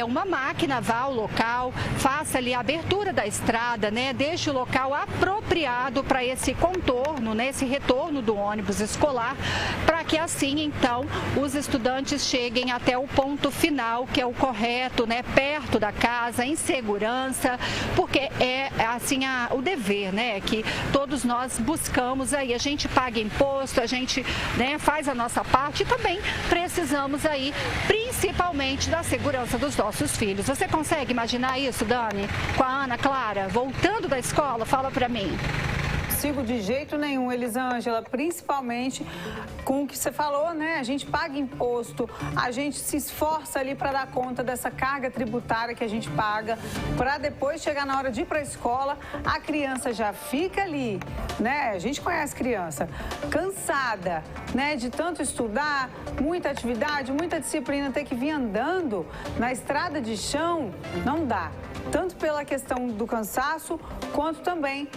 uma máquina vá ao local, faça ali a abertura da estrada, né, deixe o local apropriado para esse contorno, né, esse retorno do ônibus escolar, para que assim então os estudantes cheguem até o ponto final, que é o correto, né, perto da casa, em segurança, porque é assim o dever, né, que todos nós buscamos aí. A gente paga imposto, a gente, né, faz a nossa parte e também precisamos aí principalmente da segurança dos nossos filhos. Você consegue imaginar isso, Dani? Com a Ana Clara voltando da escola? Fala pra mim.
Consigo de jeito nenhum, Elisângela, principalmente com o que você falou, né? A gente paga imposto, a gente se esforça ali para dar conta dessa carga tributária que a gente paga, para depois chegar na hora de ir para a escola, a criança já fica ali, né? A gente conhece criança, cansada, né? De tanto estudar, muita atividade, muita disciplina, ter que vir andando na estrada de chão, não dá. Tanto pela questão do cansaço, quanto também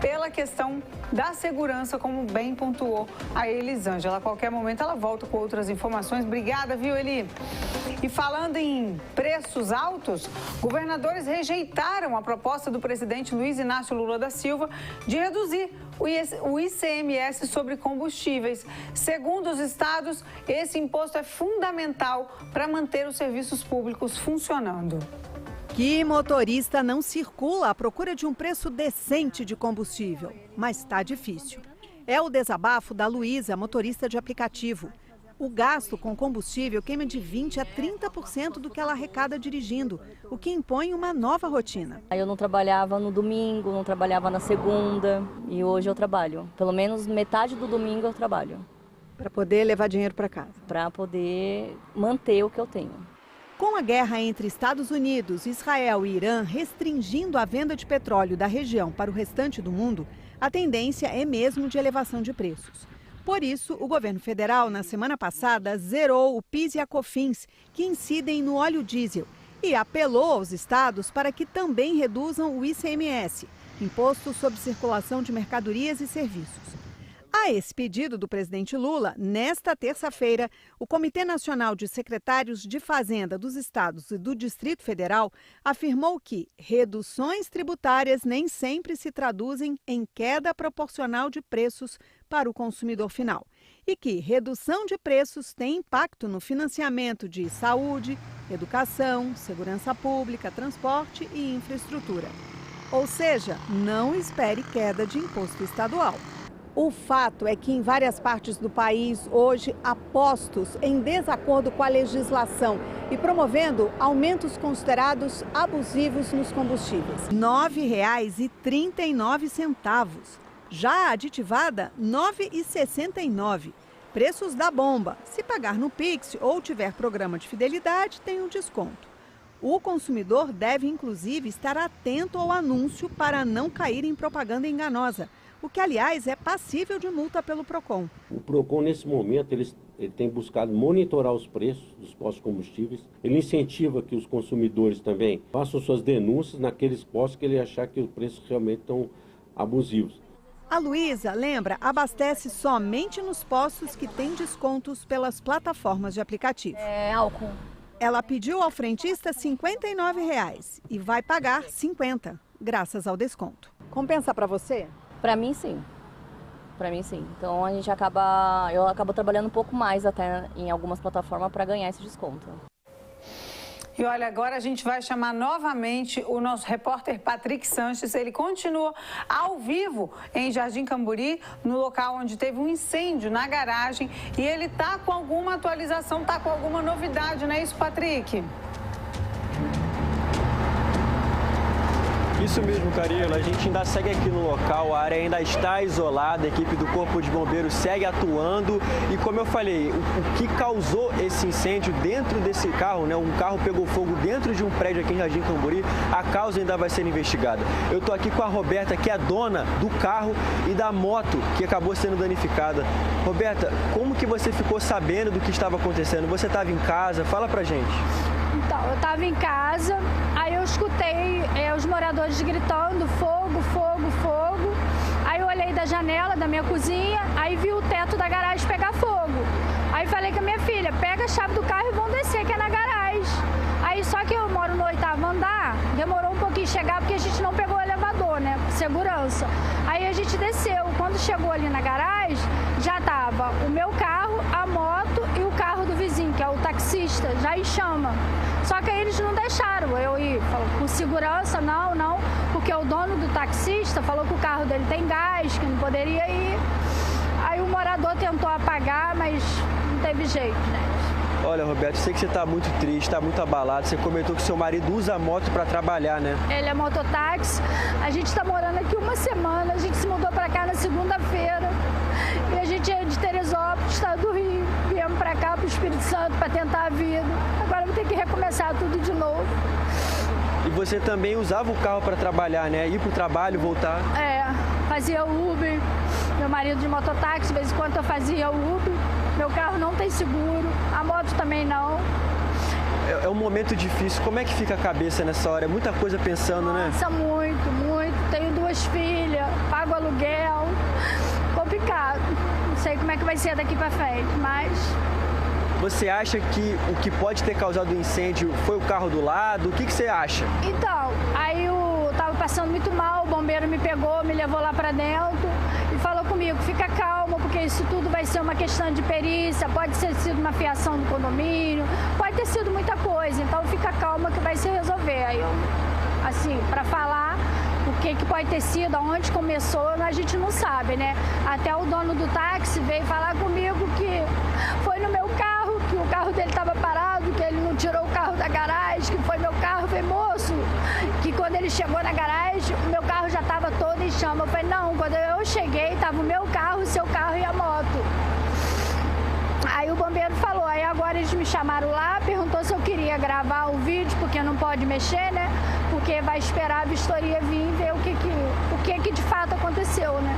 pela questão da segurança, como bem pontuou a Elisângela. A qualquer momento ela volta com outras informações. Obrigada, viu, Eli? E falando em preços altos, governadores rejeitaram a proposta do presidente Luiz Inácio Lula da Silva de reduzir o ICMS sobre combustíveis. Segundo os estados, esse imposto é fundamental para manter os serviços públicos funcionando.
Que motorista não circula à procura de um preço decente de combustível, mas está difícil. É o desabafo da Luísa, motorista de aplicativo. O gasto com combustível queima de 20% a 30% do que ela arrecada dirigindo, o que impõe uma nova rotina.
Eu não trabalhava no domingo, não trabalhava na segunda e hoje eu trabalho. Pelo menos metade do domingo eu trabalho.
Para poder levar dinheiro para casa?
Para poder manter o que eu tenho.
Com a guerra entre Estados Unidos, Israel e Irã restringindo a venda de petróleo da região para o restante do mundo, a tendência é mesmo de elevação de preços. Por isso, o governo federal, na semana passada, zerou o PIS e a COFINS, que incidem no óleo diesel, e apelou aos estados para que também reduzam o ICMS, Imposto sobre Circulação de Mercadorias e Serviços. A esse pedido do presidente Lula, nesta terça-feira, o Comitê Nacional de Secretários de Fazenda dos Estados e do Distrito Federal afirmou que reduções tributárias nem sempre se traduzem em queda proporcional de preços para o consumidor final e que redução de preços tem impacto no financiamento de saúde, educação, segurança pública, transporte e infraestrutura. Ou seja, não espere queda de imposto estadual. O fato é que em várias partes do país, hoje, há postos em desacordo com a legislação e promovendo aumentos considerados abusivos nos combustíveis. R$ 9,39. Já a aditivada, R$ 9,69. Preços da bomba. Se pagar no Pix ou tiver programa de fidelidade, tem um desconto. O consumidor deve, inclusive, estar atento ao anúncio para não cair em propaganda enganosa, o que, aliás, é passível de multa pelo PROCON.
O PROCON, nesse momento, ele tem buscado monitorar os preços dos postos de combustíveis. Ele incentiva que os consumidores também façam suas denúncias naqueles postos que ele achar que os preços realmente estão abusivos.
A Luísa, lembra, abastece somente nos postos que têm descontos pelas plataformas de aplicativo.
É álcool.
Ela pediu ao frentista R$ 59 e vai pagar R$ 50, graças ao desconto. Compensa para você?
Para mim, sim. Para mim, sim. Então, eu acabo trabalhando um pouco mais até em algumas plataformas para ganhar esse desconto.
E olha, agora a gente vai chamar novamente o nosso repórter Patrick Sanches. Ele continua ao vivo em Jardim Camburi, no local onde teve um incêndio na garagem. E ele está com alguma atualização, está com alguma novidade, não é isso, Patrick?
Isso mesmo, Carila. A gente ainda segue aqui no local, a área ainda está isolada, a equipe do Corpo de Bombeiros segue atuando. E como eu falei, o que causou esse incêndio dentro desse carro, né? Um carro pegou fogo dentro de um prédio aqui em Jardim Camburi, a causa ainda vai ser investigada. Eu estou aqui com a Roberta, que é a dona do carro e da moto que acabou sendo danificada. Roberta, como que você ficou sabendo do que estava acontecendo? Você estava em casa? Fala pra gente.
Então, eu estava em casa, aí eu escutei os moradores gritando fogo, fogo, fogo. Aí eu olhei da janela da minha cozinha, aí vi o teto da garagem pegar fogo. Aí falei com a minha filha, pega a chave do carro e vão descer, que é na garagem. Aí só que eu moro no 8º andar, demorou um pouquinho chegar porque a gente não pegou o elevador, né, segurança. Aí a gente desceu, quando chegou ali na garagem, já tava o meu carro, a moto e o carro do vizinho, que é o taxista, já em chama. Só que aí eles não deixaram eu ir, falou, com segurança, não, porque o dono do taxista falou que o carro dele tem gás, que não poderia ir. Aí o morador tentou apagar, mas não teve jeito, né?
Olha, Roberto, eu sei que você está muito triste, está muito abalado. Você comentou que seu marido usa a moto para trabalhar, né?
Ele é mototáxi. A gente está morando aqui uma semana. A gente se mudou para cá na segunda-feira. E a gente é de Teresópolis, estado do Rio. Viemos para cá, para o Espírito Santo, para tentar a vida. Agora vou ter que recomeçar tudo de novo.
E você também usava o carro para trabalhar, né? Ir para o trabalho, voltar?
É, fazia Uber. Meu marido de mototáxi, de vez em quando eu fazia Uber. Meu carro não tem seguro, a moto também não.
É um momento difícil. Como é que fica a cabeça nessa hora? É muita coisa pensando, né?
Nossa, muito. Tenho 2 filhas, pago aluguel. Complicado. Não sei como é que vai ser daqui pra frente, mas...
Você acha que o que pode ter causado o incêndio foi o carro do lado? O que você acha?
Então, aí eu tava passando muito mal, o bombeiro me pegou, me levou lá pra dentro e falou comigo, fica calmo, porque isso tudo vai ser uma questão de perícia, pode ter sido uma fiação do condomínio, pode ter sido muita coisa, então fica calma que vai se resolver. Aí eu, assim, pra falar o que pode ter sido, aonde começou, a gente não sabe, né? Até o dono do táxi veio falar comigo que foi no meu carro, que o carro dele estava parado, que ele não tirou o carro da garagem, que foi meu carro. Eu falei, moço, que quando ele chegou na garagem, o meu carro já estava todo em chama. Eu falei, não, quando eu cheguei, estava o meu carro, o seu carro e a moto. Aí o bombeiro falou, aí agora eles me chamaram lá, perguntou se eu queria gravar o vídeo, porque não pode mexer, né? Porque vai esperar a vistoria vir e ver o que de fato aconteceu, né?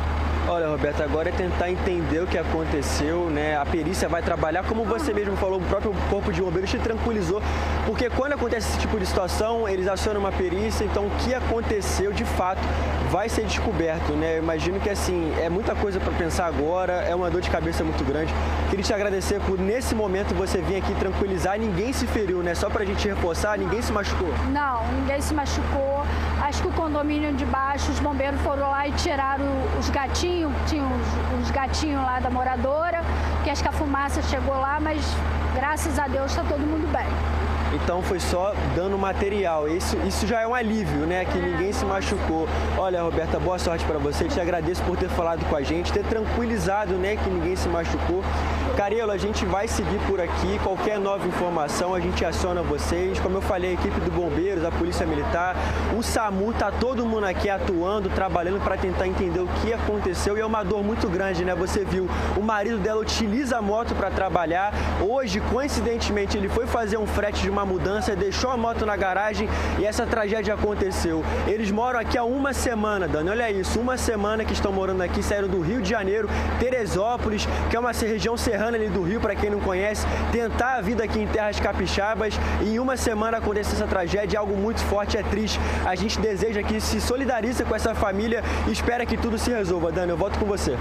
Olha, Roberto, agora é tentar entender o que aconteceu, né? A perícia vai trabalhar, como você mesmo falou, o próprio Corpo de Bombeiros te tranquilizou, porque quando acontece esse tipo de situação, eles acionam uma perícia, então o que aconteceu de fato vai ser descoberto, né? Eu imagino que, assim, é muita coisa para pensar agora, é uma dor de cabeça muito grande. Queria te agradecer por, nesse momento, você vir aqui tranquilizar. Ninguém se feriu, né? Só pra gente reforçar, ninguém se machucou?
Não, ninguém se machucou. Acho que o condomínio de baixo, os bombeiros foram lá e tiraram os gatinhos, tinha os gatinhos lá da moradora, que acho que a fumaça chegou lá, mas graças a Deus está todo mundo bem.
Então foi só dano material. Isso já é um alívio, né? Que ninguém se machucou. Olha, Roberta, boa sorte para você. Te agradeço por ter falado com a gente, ter tranquilizado, né? Que ninguém se machucou. Carelo, a gente vai seguir por aqui. Qualquer nova informação, a gente aciona vocês. Como eu falei, a equipe do Bombeiros, a Polícia Militar, o SAMU, tá todo mundo aqui atuando, trabalhando para tentar entender o que aconteceu. E é uma dor muito grande, né? Você viu, o marido dela utiliza a moto para trabalhar. Hoje, coincidentemente, ele foi fazer um frete de uma mudança, deixou a moto na garagem e essa tragédia aconteceu. Eles moram aqui há uma semana, Dani, olha isso, uma semana que estão morando aqui, saíram do Rio de Janeiro, Teresópolis, que é uma região serrana ali do Rio, para quem não conhece, tentar a vida aqui em terras capixabas, e em uma semana aconteceu essa tragédia, é algo muito forte, é triste. A gente deseja que se solidarize com essa família e espera que tudo se resolva. Dani, eu volto com você.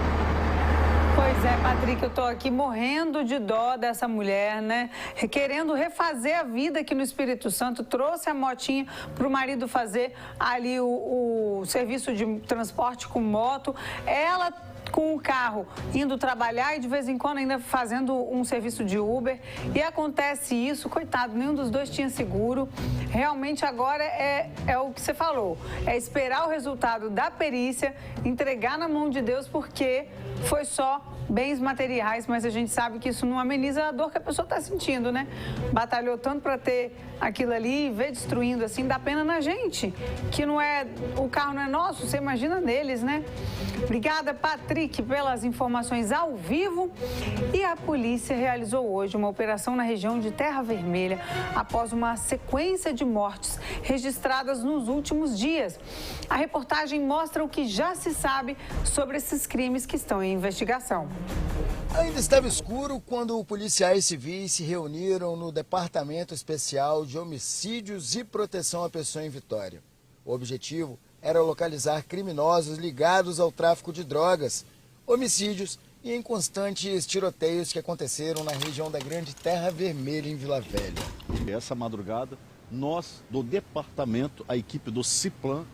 Pois é, Patrick, eu tô aqui morrendo de dó dessa mulher, né? Querendo refazer a vida aqui no Espírito Santo, trouxe a motinha para o marido fazer ali o serviço de transporte com moto. Ela com o carro indo trabalhar e de vez em quando ainda fazendo um serviço de Uber. E acontece isso, coitado, nenhum dos dois tinha seguro. Realmente agora é o que você falou, é esperar o resultado da perícia, entregar na mão de Deus, porque foi só bens materiais, mas a gente sabe que isso não ameniza a dor que a pessoa está sentindo, né? Batalhou tanto para ter aquilo ali e ver destruindo assim, dá pena na gente, que não é, o carro não é nosso, você imagina neles, né? Obrigada, Patrick, pelas informações ao vivo. E a polícia realizou hoje uma operação na região de Terra Vermelha após uma sequência de mortes registradas nos últimos dias. A reportagem mostra o que já se sabe sobre esses crimes que estão em investigação.
Ainda estava escuro quando policiais civis se reuniram no Departamento Especial de Homicídios e Proteção à Pessoa em Vitória. O objetivo era localizar criminosos ligados ao tráfico de drogas, homicídios e em constantes tiroteios que aconteceram na região da Grande Terra Vermelha, em Vila Velha.
Essa madrugada, nós, do departamento, a equipe do CIPLAN,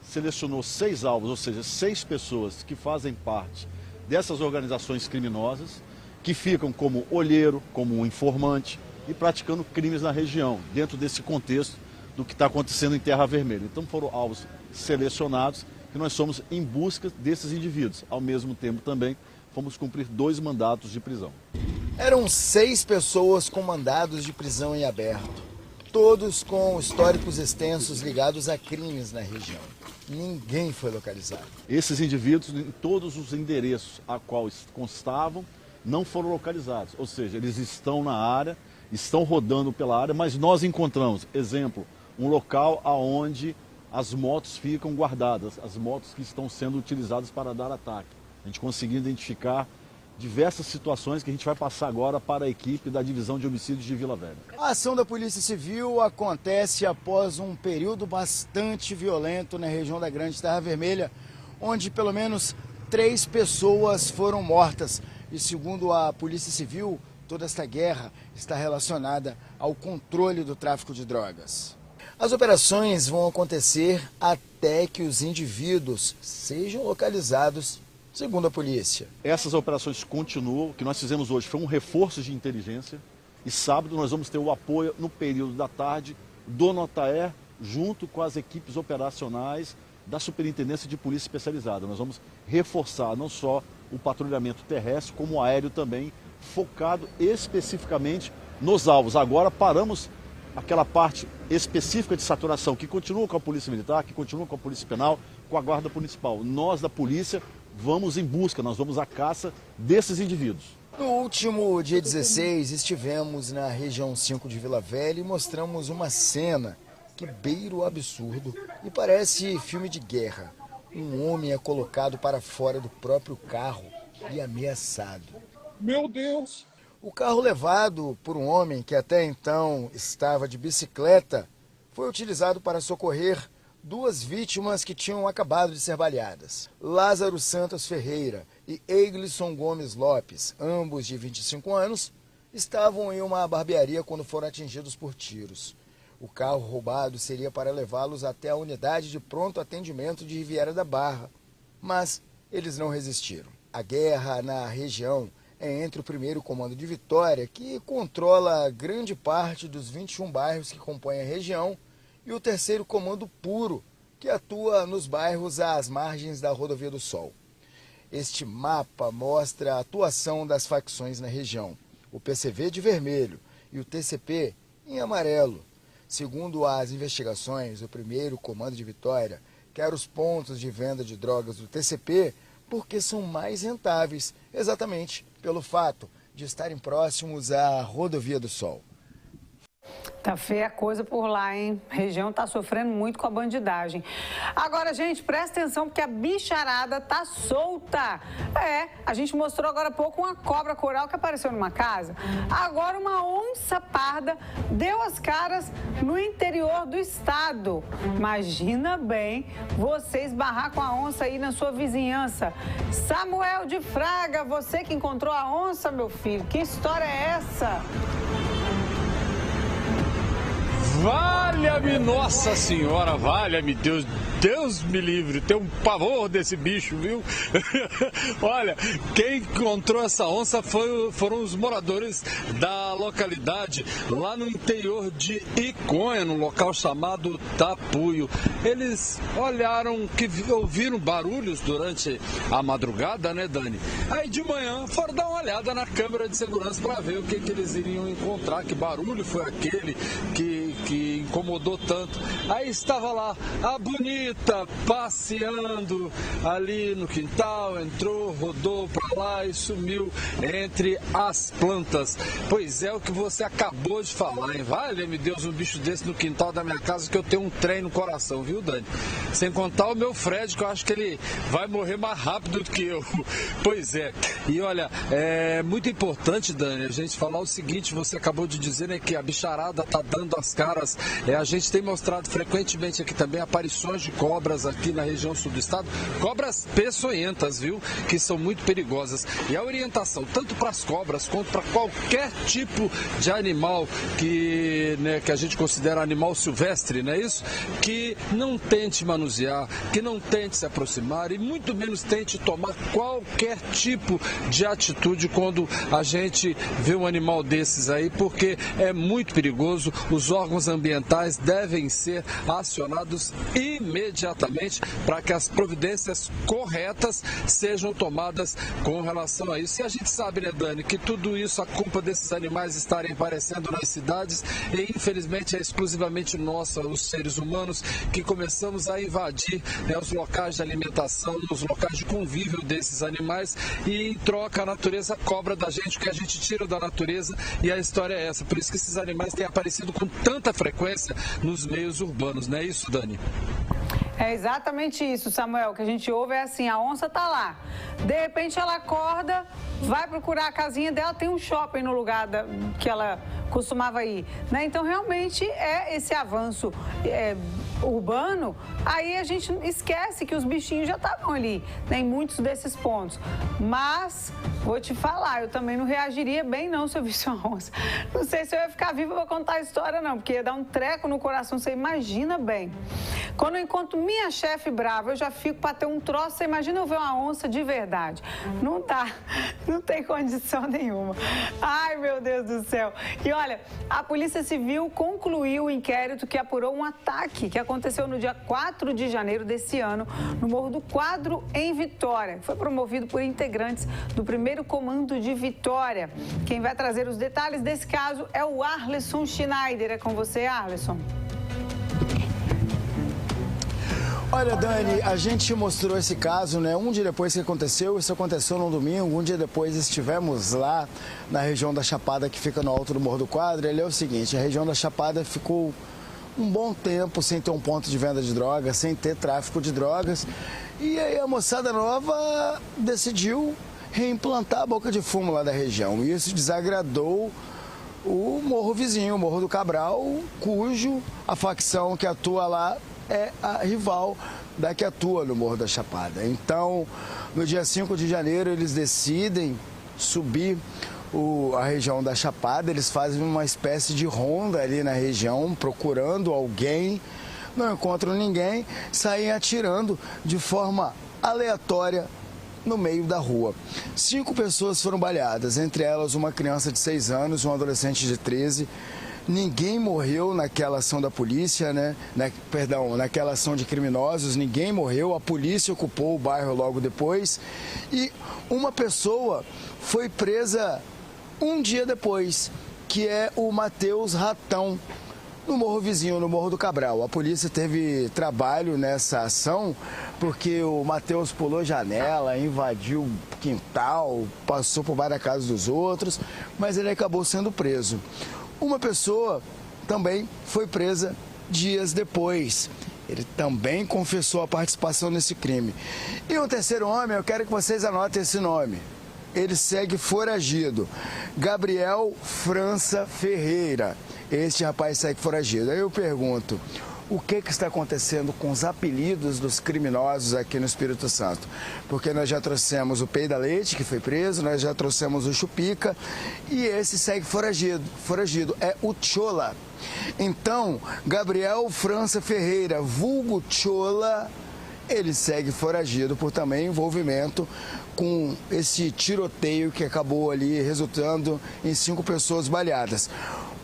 selecionou 6 alvos, ou seja, 6 pessoas que fazem parte dessas organizações criminosas, que ficam como olheiro, como informante e praticando crimes na região, dentro desse contexto do que está acontecendo em Terra Vermelha. Então foram alvos selecionados e nós somos em busca desses indivíduos. Ao mesmo tempo também fomos cumprir 2 mandatos de prisão.
Eram 6 pessoas com mandados de prisão em aberto, todos com históricos extensos ligados a crimes na região. Ninguém foi localizado.
Esses indivíduos, em todos os endereços a qual constavam, não foram localizados. Ou seja, eles estão na área, estão rodando pela área, mas nós encontramos, exemplo, um local onde as motos ficam guardadas, as motos que estão sendo utilizadas para dar ataque. A gente conseguiu identificar diversas situações que a gente vai passar agora para a equipe da Divisão de Homicídios de Vila Velha.
A ação da Polícia Civil acontece após um período bastante violento na região da Grande Terra Vermelha, onde pelo menos 3 pessoas foram mortas. E segundo a Polícia Civil, toda esta guerra está relacionada ao controle do tráfico de drogas. As operações vão acontecer até que os indivíduos sejam localizados, segundo a polícia.
Essas operações continuam. O que nós fizemos hoje foi um reforço de inteligência. E sábado nós vamos ter o apoio no período da tarde do Notaer, junto com as equipes operacionais da Superintendência de Polícia Especializada. Nós vamos reforçar não só o patrulhamento terrestre, como o aéreo também, focado especificamente nos alvos. Agora paramos aquela parte específica de saturação, que continua com a Polícia Militar, que continua com a Polícia Penal, com a Guarda Municipal. Nós da Polícia vamos em busca, nós vamos à caça desses indivíduos.
No último dia 16, estivemos na região 5 de Vila Velha e mostramos uma cena que beira o absurdo e parece filme de guerra. um homem é colocado para fora do próprio carro e ameaçado.
Meu Deus!
O carro levado por um homem que até então estava de bicicleta foi utilizado para socorrer duas vítimas que tinham acabado de ser baleadas. Lázaro Santos Ferreira e Eglisson Gomes Lopes, ambos de 25 anos, estavam em uma barbearia quando foram atingidos por tiros. O carro roubado seria para levá-los até a unidade de pronto atendimento de Riviera da Barra, mas eles não resistiram. A guerra na região é entre o 1º Comando de Vitória, que controla grande parte dos 21 bairros que compõem a região, e o 3º Comando Puro, que atua nos bairros às margens da Rodovia do Sol. Este mapa mostra a atuação das facções na região, o PCV de vermelho e o TCP em amarelo. Segundo as investigações, o 1º Comando de Vitória quer os pontos de venda de drogas do TCP porque são mais rentáveis, exatamente pelo fato de estarem próximos à Rodovia do Sol.
Tá feia a coisa por lá, hein? A região tá sofrendo muito com a bandidagem. Agora, gente, presta atenção porque a bicharada tá solta. A gente mostrou agora há pouco uma cobra coral que apareceu numa casa. Agora uma onça parda deu as caras no interior do estado. Imagina bem você esbarrar com a onça aí na sua vizinhança. Samuel de Fraga, você que encontrou a onça, meu filho, que história é essa?
Valha-me Nossa Senhora, valha-me Deus, Deus me livre, tem um pavor desse bicho, viu? Olha, quem encontrou essa onça foram os moradores da localidade, lá no interior de Iconha, num local chamado Tapuio. Eles olharam, ouviram barulhos durante a madrugada, né, Dani? Aí de manhã foram dar uma olhada na câmera de segurança para ver o que eles iriam encontrar, que barulho foi aquele que incomodou tanto. Aí estava lá a bonita passeando ali no quintal, entrou, rodou para lá e sumiu entre as plantas. Pois é, o que você acabou de falar, hein? Valha-me Deus, um bicho desse no quintal da minha casa, que eu tenho um trem no coração, viu, Dani? Sem contar o meu Fred, que eu acho que ele vai morrer mais rápido do que eu. Pois é. E olha, é muito importante, Dani, a gente falar o seguinte, você acabou de dizer, né, que a bicharada tá dando as caras. A gente tem mostrado frequentemente aqui também aparições de cobras aqui na região sul do estado, cobras peçonhentas, viu, que são muito perigosas. E a orientação, tanto para as cobras quanto para qualquer tipo de animal que a gente considera animal silvestre, não é isso? Que não tente manusear, que não tente se aproximar e muito menos tente tomar qualquer tipo de atitude quando a gente vê um animal desses aí, porque é muito perigoso. Os órgãos ambientais devem ser acionados imediatamente para que as providências corretas sejam tomadas com relação a isso. E a gente sabe, né, Dani, que tudo isso, a culpa desses animais estarem aparecendo nas cidades e infelizmente é exclusivamente nossa, os seres humanos, que começamos a invadir, né, os locais de alimentação, os locais de convívio desses animais, e em troca a natureza cobra da gente o que a gente tira da natureza, e a história é essa. Por isso que esses animais têm aparecido com tanta frequência nos meios urbanos, não é isso, Dani?
É exatamente isso, Samuel. O que a gente ouve é assim, a onça tá lá. De repente ela acorda, vai procurar a casinha dela, tem um shopping no lugar que ela costumava ir, né? Então realmente é esse avanço urbano, aí a gente esquece que os bichinhos já estavam ali, né, em muitos desses pontos. Mas vou te falar, eu também não reagiria bem não se eu visse uma onça. Não sei se eu ia ficar viva para contar a história não, porque ia dar um treco no coração, você imagina bem. Quando eu encontro minha chefe brava, eu já fico para ter um troço, você imagina eu ver uma onça de verdade. Não dá, não tem condição nenhuma. Ai, meu Deus do céu. E olha, a Polícia Civil concluiu o inquérito que apurou um ataque que aconteceu no dia 4 de janeiro desse ano, no Morro do Quadro, em Vitória. Foi promovido por integrantes do 1º Comando de Vitória. Quem vai trazer os detalhes desse caso é o Arleson Schneider. É com você, Arleson.
Olha, Dani, a gente mostrou esse caso, né? Um dia depois que aconteceu, isso aconteceu no domingo, um dia depois estivemos lá na região da Chapada, que fica no alto do Morro do Quadro. Ele é o seguinte, a região da Chapada ficou um bom tempo sem ter um ponto de venda de drogas, sem ter tráfico de drogas. E aí a moçada nova decidiu reimplantar a boca de fumo lá da região. E isso desagradou o morro vizinho, o Morro do Cabral, cujo a facção que atua lá é a rival da que atua no Morro da Chapada. Então, no dia 5 de janeiro, eles decidem subir a região da Chapada. Eles fazem uma espécie de ronda ali na região, procurando alguém, não encontram ninguém, saem atirando de forma aleatória no meio da rua. 5 pessoas foram baleadas, entre elas uma criança de 6 anos e um adolescente de 13. Ninguém morreu naquela ação da polícia, naquela ação de criminosos, ninguém morreu. A polícia ocupou o bairro logo depois e uma pessoa foi presa um dia depois, que é o Matheus Ratão, no morro vizinho, no Morro do Cabral. A polícia teve trabalho nessa ação porque o Matheus pulou janela, invadiu o quintal, passou por baixo da casa dos outros, mas ele acabou sendo preso. Uma pessoa também foi presa dias depois. Ele também confessou a participação nesse crime. E um terceiro homem, eu quero que vocês anotem esse nome. Ele segue foragido. Gabriel França Ferreira. Este rapaz segue foragido. Aí eu pergunto, o que está acontecendo com os apelidos dos criminosos aqui no Espírito Santo? Porque nós já trouxemos o Peida Leite, que foi preso, nós já trouxemos o Chupica, e esse segue foragido, é o Chola. Então, Gabriel França Ferreira, vulgo Chola, ele segue foragido por também envolvimento com esse tiroteio que acabou ali resultando em 5 pessoas baleadas.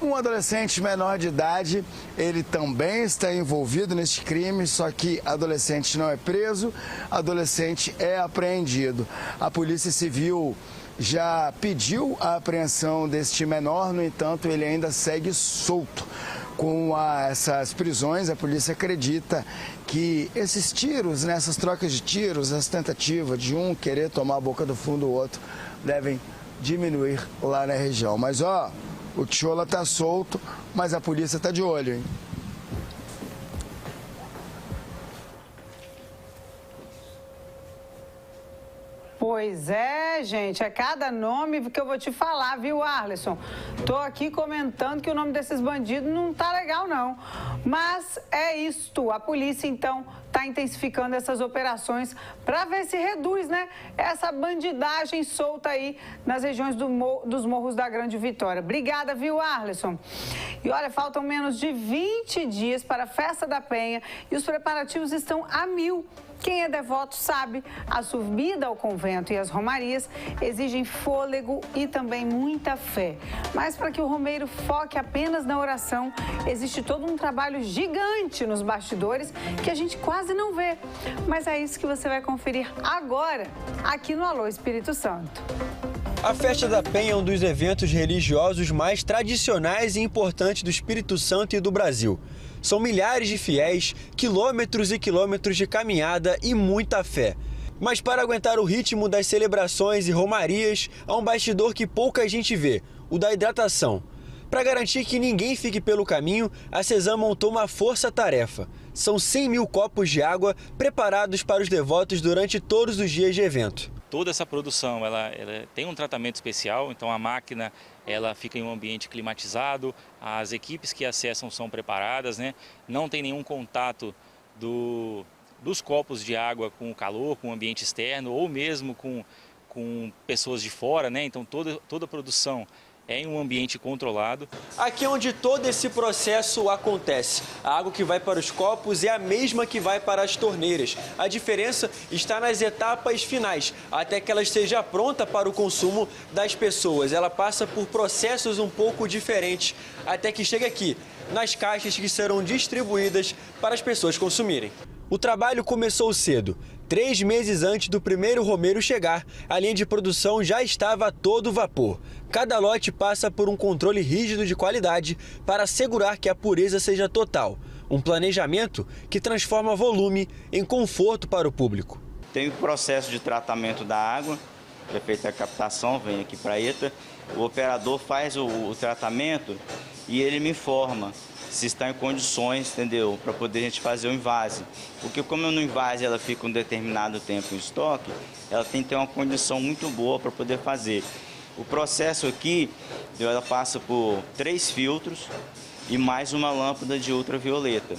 Um adolescente menor de idade, ele também está envolvido nesse crime, só que adolescente não é preso, adolescente é apreendido. A Polícia Civil já pediu a apreensão deste menor, no entanto, ele ainda segue solto. Com essas prisões, a polícia acredita que esses tiros, essas trocas de tiros, essa tentativa de um querer tomar a boca do fundo do outro, devem diminuir lá na região. Mas, o Chola está solto, mas a polícia está de olho, hein?
Pois é, gente, é cada nome que eu vou te falar, viu, Arleson? Tô aqui comentando que o nome desses bandidos não tá legal, não. Mas é isto, a polícia, então, tá intensificando essas operações para ver se reduz, né, essa bandidagem solta aí nas regiões dos morros da Grande Vitória. Obrigada, viu, Arleson? E olha, faltam menos de 20 dias para a Festa da Penha e os preparativos estão a 1000. Quem é devoto sabe, a subida ao convento e as romarias exigem fôlego e também muita fé. Mas para que o romeiro foque apenas na oração, existe todo um trabalho gigante nos bastidores que a gente quase não vê. Mas é isso que você vai conferir agora, aqui no Alô Espírito Santo.
A Festa da Penha é um dos eventos religiosos mais tradicionais e importantes do Espírito Santo e do Brasil. São milhares de fiéis, quilômetros e quilômetros de caminhada e muita fé. Mas para aguentar o ritmo das celebrações e romarias, há um bastidor que pouca gente vê, o da hidratação. Para garantir que ninguém fique pelo caminho, a Cesam montou uma força-tarefa. São 100 mil copos de água preparados para os devotos durante todos os dias de evento.
Toda essa produção ela tem um tratamento especial, então a máquina ela fica em um ambiente climatizado, as equipes que acessam são preparadas, né? Não tem nenhum contato dos copos de água com o calor, com o ambiente externo ou mesmo com pessoas de fora, né? Então toda a produção é em um ambiente controlado.
Aqui é onde todo esse processo acontece. A água que vai para os copos é a mesma que vai para as torneiras. A diferença está nas etapas finais, até que ela esteja pronta para o consumo das pessoas. Ela passa por processos um pouco diferentes, até que chega aqui, nas caixas que serão distribuídas para as pessoas consumirem. O trabalho começou cedo. 3 meses antes do primeiro romeiro chegar, a linha de produção já estava a todo vapor. Cada lote passa por um controle rígido de qualidade para assegurar que a pureza seja total. Um planejamento que transforma volume em conforto para o público.
Tem o processo de tratamento da água, é feita a captação, vem aqui para a ETA. O operador faz o tratamento e ele me informa se está em condições, entendeu? Para poder a gente fazer o invase. Porque como no invase ela fica um determinado tempo em estoque, ela tem que ter uma condição muito boa para poder fazer. O processo aqui, ela passa por 3 filtros e mais uma lâmpada de ultravioleta.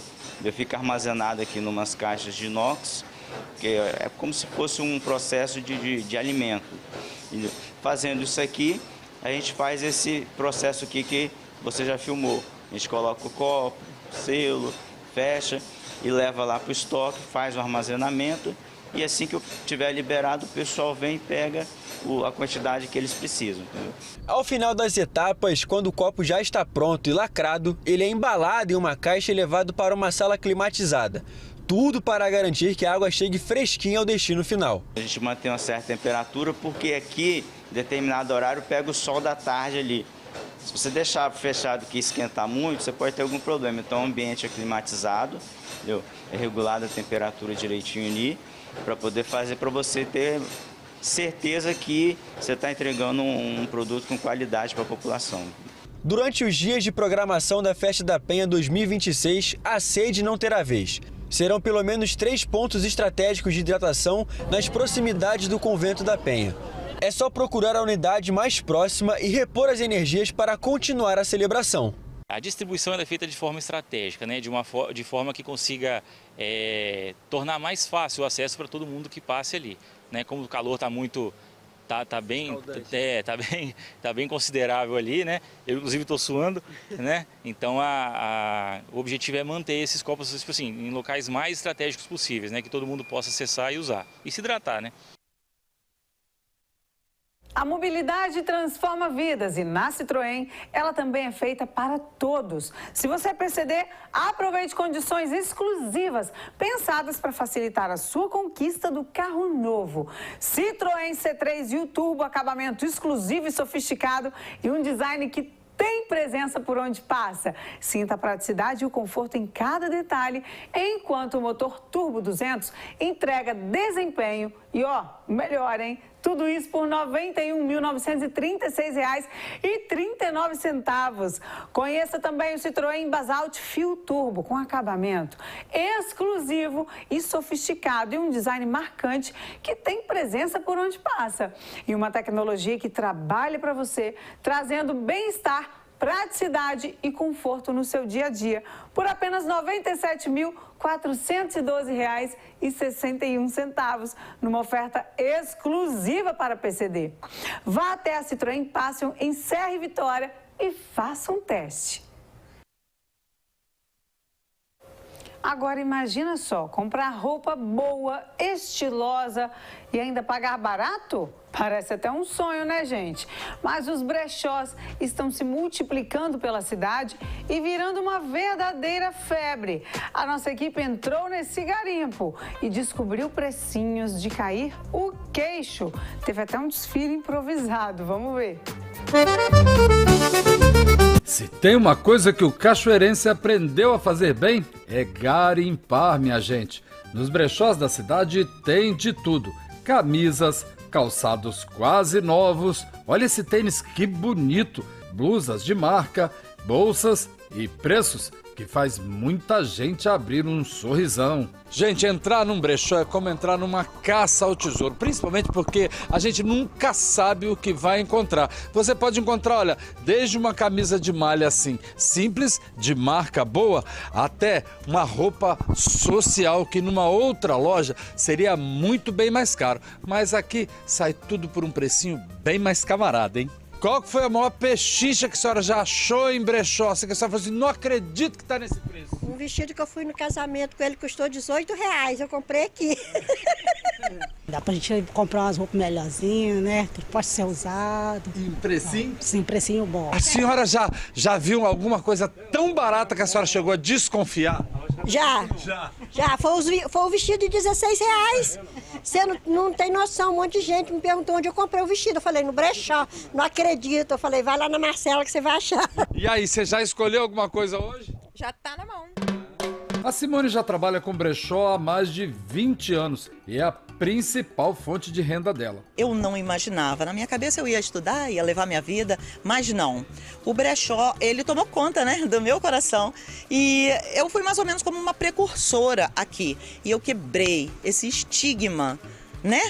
Fica armazenada aqui em umas caixas de inox, que é como se fosse um processo de alimento. E fazendo isso aqui, a gente faz esse processo aqui que você já filmou. A gente coloca o copo, selo, fecha e leva lá para o estoque, faz o armazenamento e assim que eu tiver liberado, o pessoal vem e pega a quantidade que eles precisam. Entendeu?
Ao final das etapas, quando o copo já está pronto e lacrado, ele é embalado em uma caixa e levado para uma sala climatizada. Tudo para garantir que a água chegue fresquinha ao destino final.
A gente mantém uma certa temperatura porque aqui, em determinado horário, pega o sol da tarde ali. Se você deixar fechado aqui e esquentar muito, você pode ter algum problema. Então o ambiente é climatizado, entendeu? É regulada a temperatura direitinho ali, para poder fazer, para você ter certeza que você está entregando um produto com qualidade para a população.
Durante os dias de programação da Festa da Penha 2026, a sede não terá vez. Serão pelo menos 3 pontos estratégicos de hidratação nas proximidades do Convento da Penha. É só procurar a unidade mais próxima e repor as energias para continuar a celebração.
A distribuição é feita de forma estratégica, né? De forma que consiga tornar mais fácil o acesso para todo mundo que passe ali. Né? Como o calor está muito... Tá bem considerável ali, né? Eu, inclusive, estou suando, né? Então, o objetivo é manter esses copos tipo assim, em locais mais estratégicos possíveis, né? Que todo mundo possa acessar e usar. E se hidratar, né?
A mobilidade transforma vidas e na Citroën ela também é feita para todos. Se você é PCD, aproveite condições exclusivas pensadas para facilitar a sua conquista do carro novo. Citroën C3 e o turbo, acabamento exclusivo e sofisticado e um design que tem presença por onde passa. Sinta a praticidade e o conforto em cada detalhe, enquanto o motor Turbo 200 entrega desempenho e, melhor, hein? Tudo isso por R$ 91.936,39. Conheça também o Citroën Basalt Fio Turbo com acabamento exclusivo e sofisticado e um design marcante que tem presença por onde passa. E uma tecnologia que trabalha para você, trazendo bem-estar, praticidade e conforto no seu dia a dia, por apenas R$ 97.412,61, numa oferta exclusiva para PCD. Vá até a Citroën Passion em Serra e Vitória e faça um teste. Agora imagina só, comprar roupa boa, estilosa e ainda pagar barato? Parece até um sonho, né, gente? Mas os brechós estão se multiplicando pela cidade e virando uma verdadeira febre. A nossa equipe entrou nesse garimpo e descobriu precinhos de cair o queixo. Teve até um desfile improvisado, vamos ver.
Se tem uma coisa que o cachoeirense aprendeu a fazer bem, é garimpar, minha gente. Nos brechós da cidade tem de tudo. Camisas, calçados quase novos, olha esse tênis que bonito, blusas de marca, bolsas e preços que faz muita gente abrir um sorrisão. Gente, entrar num brechó é como entrar numa caça ao tesouro, principalmente porque a gente nunca sabe o que vai encontrar. Você pode encontrar, olha, desde uma camisa de malha assim, simples, de marca boa, até uma roupa social que numa outra loja seria muito bem mais caro. Mas aqui sai tudo por um precinho bem mais camarada, hein? Qual que foi a maior pechincha que a senhora já achou em brechó? Assim, que a senhora falou assim, não acredito que tá nesse preço.
Um vestido que eu fui no casamento com ele custou R$18, eu comprei aqui. Dá pra gente comprar umas roupas melhorzinhas, né? Que pode ser usado.
Em precinho?
Sim, precinho bom.
A senhora já viu alguma coisa tão barata que a senhora chegou a desconfiar?
Já. Foi o vestido de R$16. Você não tem noção, um monte de gente me perguntou onde eu comprei o vestido. Eu falei, no brechó. Não acredito. Eu falei, vai lá na Marcela que você vai achar.
E aí, você já escolheu alguma coisa hoje?
Já tá na mão.
A Simone já trabalha com brechó há mais de 20 anos e é a principal fonte de renda dela.
Eu não imaginava. Na minha cabeça eu ia estudar, ia levar minha vida, mas não. O brechó, ele tomou conta, né, do meu coração. E eu fui mais ou menos como uma precursora aqui. E eu quebrei esse estigma, né,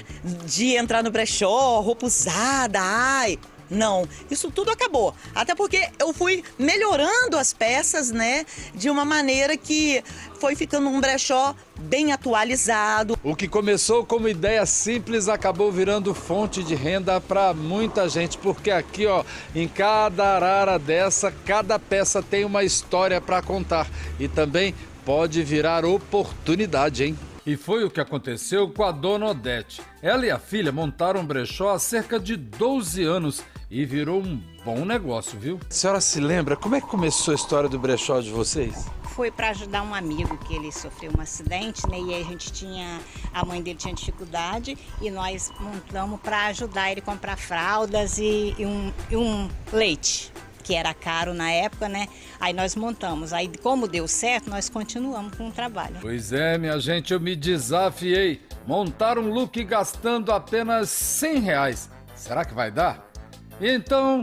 de entrar no brechó, roupa usada, ai... Não, isso tudo acabou. Até porque eu fui melhorando as peças, né, de uma maneira que foi ficando um brechó bem atualizado.
O que começou como ideia simples acabou virando fonte de renda para muita gente, porque aqui, ó, em cada arara dessa, cada peça tem uma história para contar e também pode virar oportunidade, hein? E foi o que aconteceu com a dona Odete. Ela e a filha montaram um brechó há cerca de 12 anos e virou um bom negócio, viu? A senhora se lembra como é que começou a história do brechó de vocês?
Foi para ajudar um amigo que ele sofreu um acidente, né? E aí a mãe dele tinha dificuldade e nós montamos para ajudar ele a comprar fraldas e um leite, que era caro na época, né? Aí nós montamos. Aí, como deu certo, nós continuamos com o trabalho.
Pois é, minha gente, eu me desafiei. Montar um look gastando apenas R$100. Será que vai dar? Então,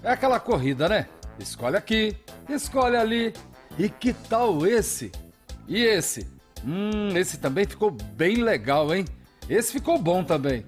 é aquela corrida, né? Escolhe aqui, escolhe ali. E que tal esse? E esse? Esse também ficou bem legal, hein? Esse ficou bom também.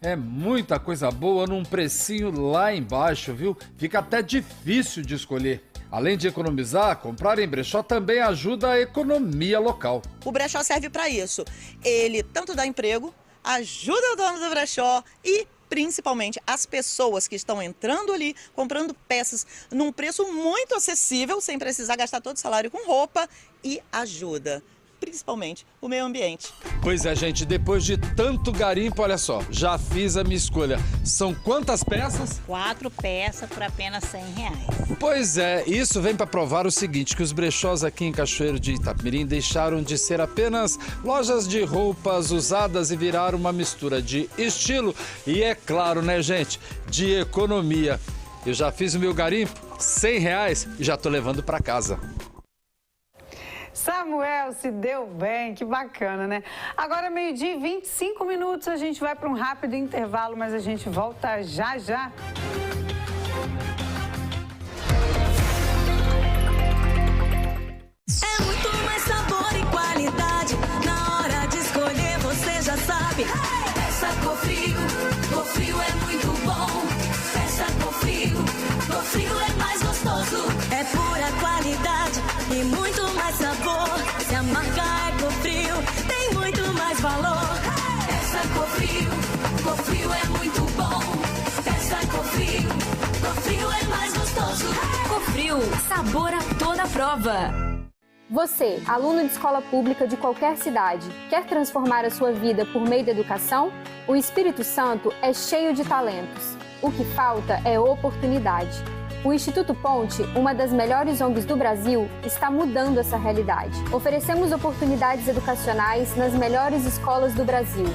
É muita coisa boa num precinho lá embaixo, viu? Fica até difícil de escolher. Além de economizar, comprar em brechó também ajuda a economia local.
O brechó serve para isso. Ele tanto dá emprego, ajuda o dono do brechó e principalmente as pessoas que estão entrando ali, comprando peças num preço muito acessível, sem precisar gastar todo o salário com roupa e ajuda, principalmente, o meio ambiente.
Pois é, gente, depois de tanto garimpo, olha só, já fiz a minha escolha. São quantas peças?
4 peças por apenas R$100.
Pois é, isso vem para provar o seguinte, que os brechós aqui em Cachoeiro de Itapemirim deixaram de ser apenas lojas de roupas usadas e viraram uma mistura de estilo e, é claro, né, gente, de economia. Eu já fiz o meu garimpo, R$100 e já tô levando para casa.
Samuel, se deu bem, que bacana, né? Agora, 12h25, a gente vai para um rápido intervalo, mas a gente volta já já.
É muito mais sabor e qualidade, na hora de escolher você já sabe. Peça Cofrio é muito bom. Peça Cofrio é mais gostoso. É pura qualidade e muito mais sabor. Se a marca é Cofrio, tem muito mais valor. Peça Cofrio é muito bom. Peça Cofrio é mais gostoso.
Cofrio, sabor a toda prova. Você, aluno de escola pública de qualquer cidade, quer transformar a sua vida por meio da educação? O Espírito Santo é cheio de talentos. O que falta é oportunidade. O Instituto Ponte, uma das melhores ONGs do Brasil, está mudando essa realidade. Oferecemos oportunidades educacionais nas melhores escolas do Brasil.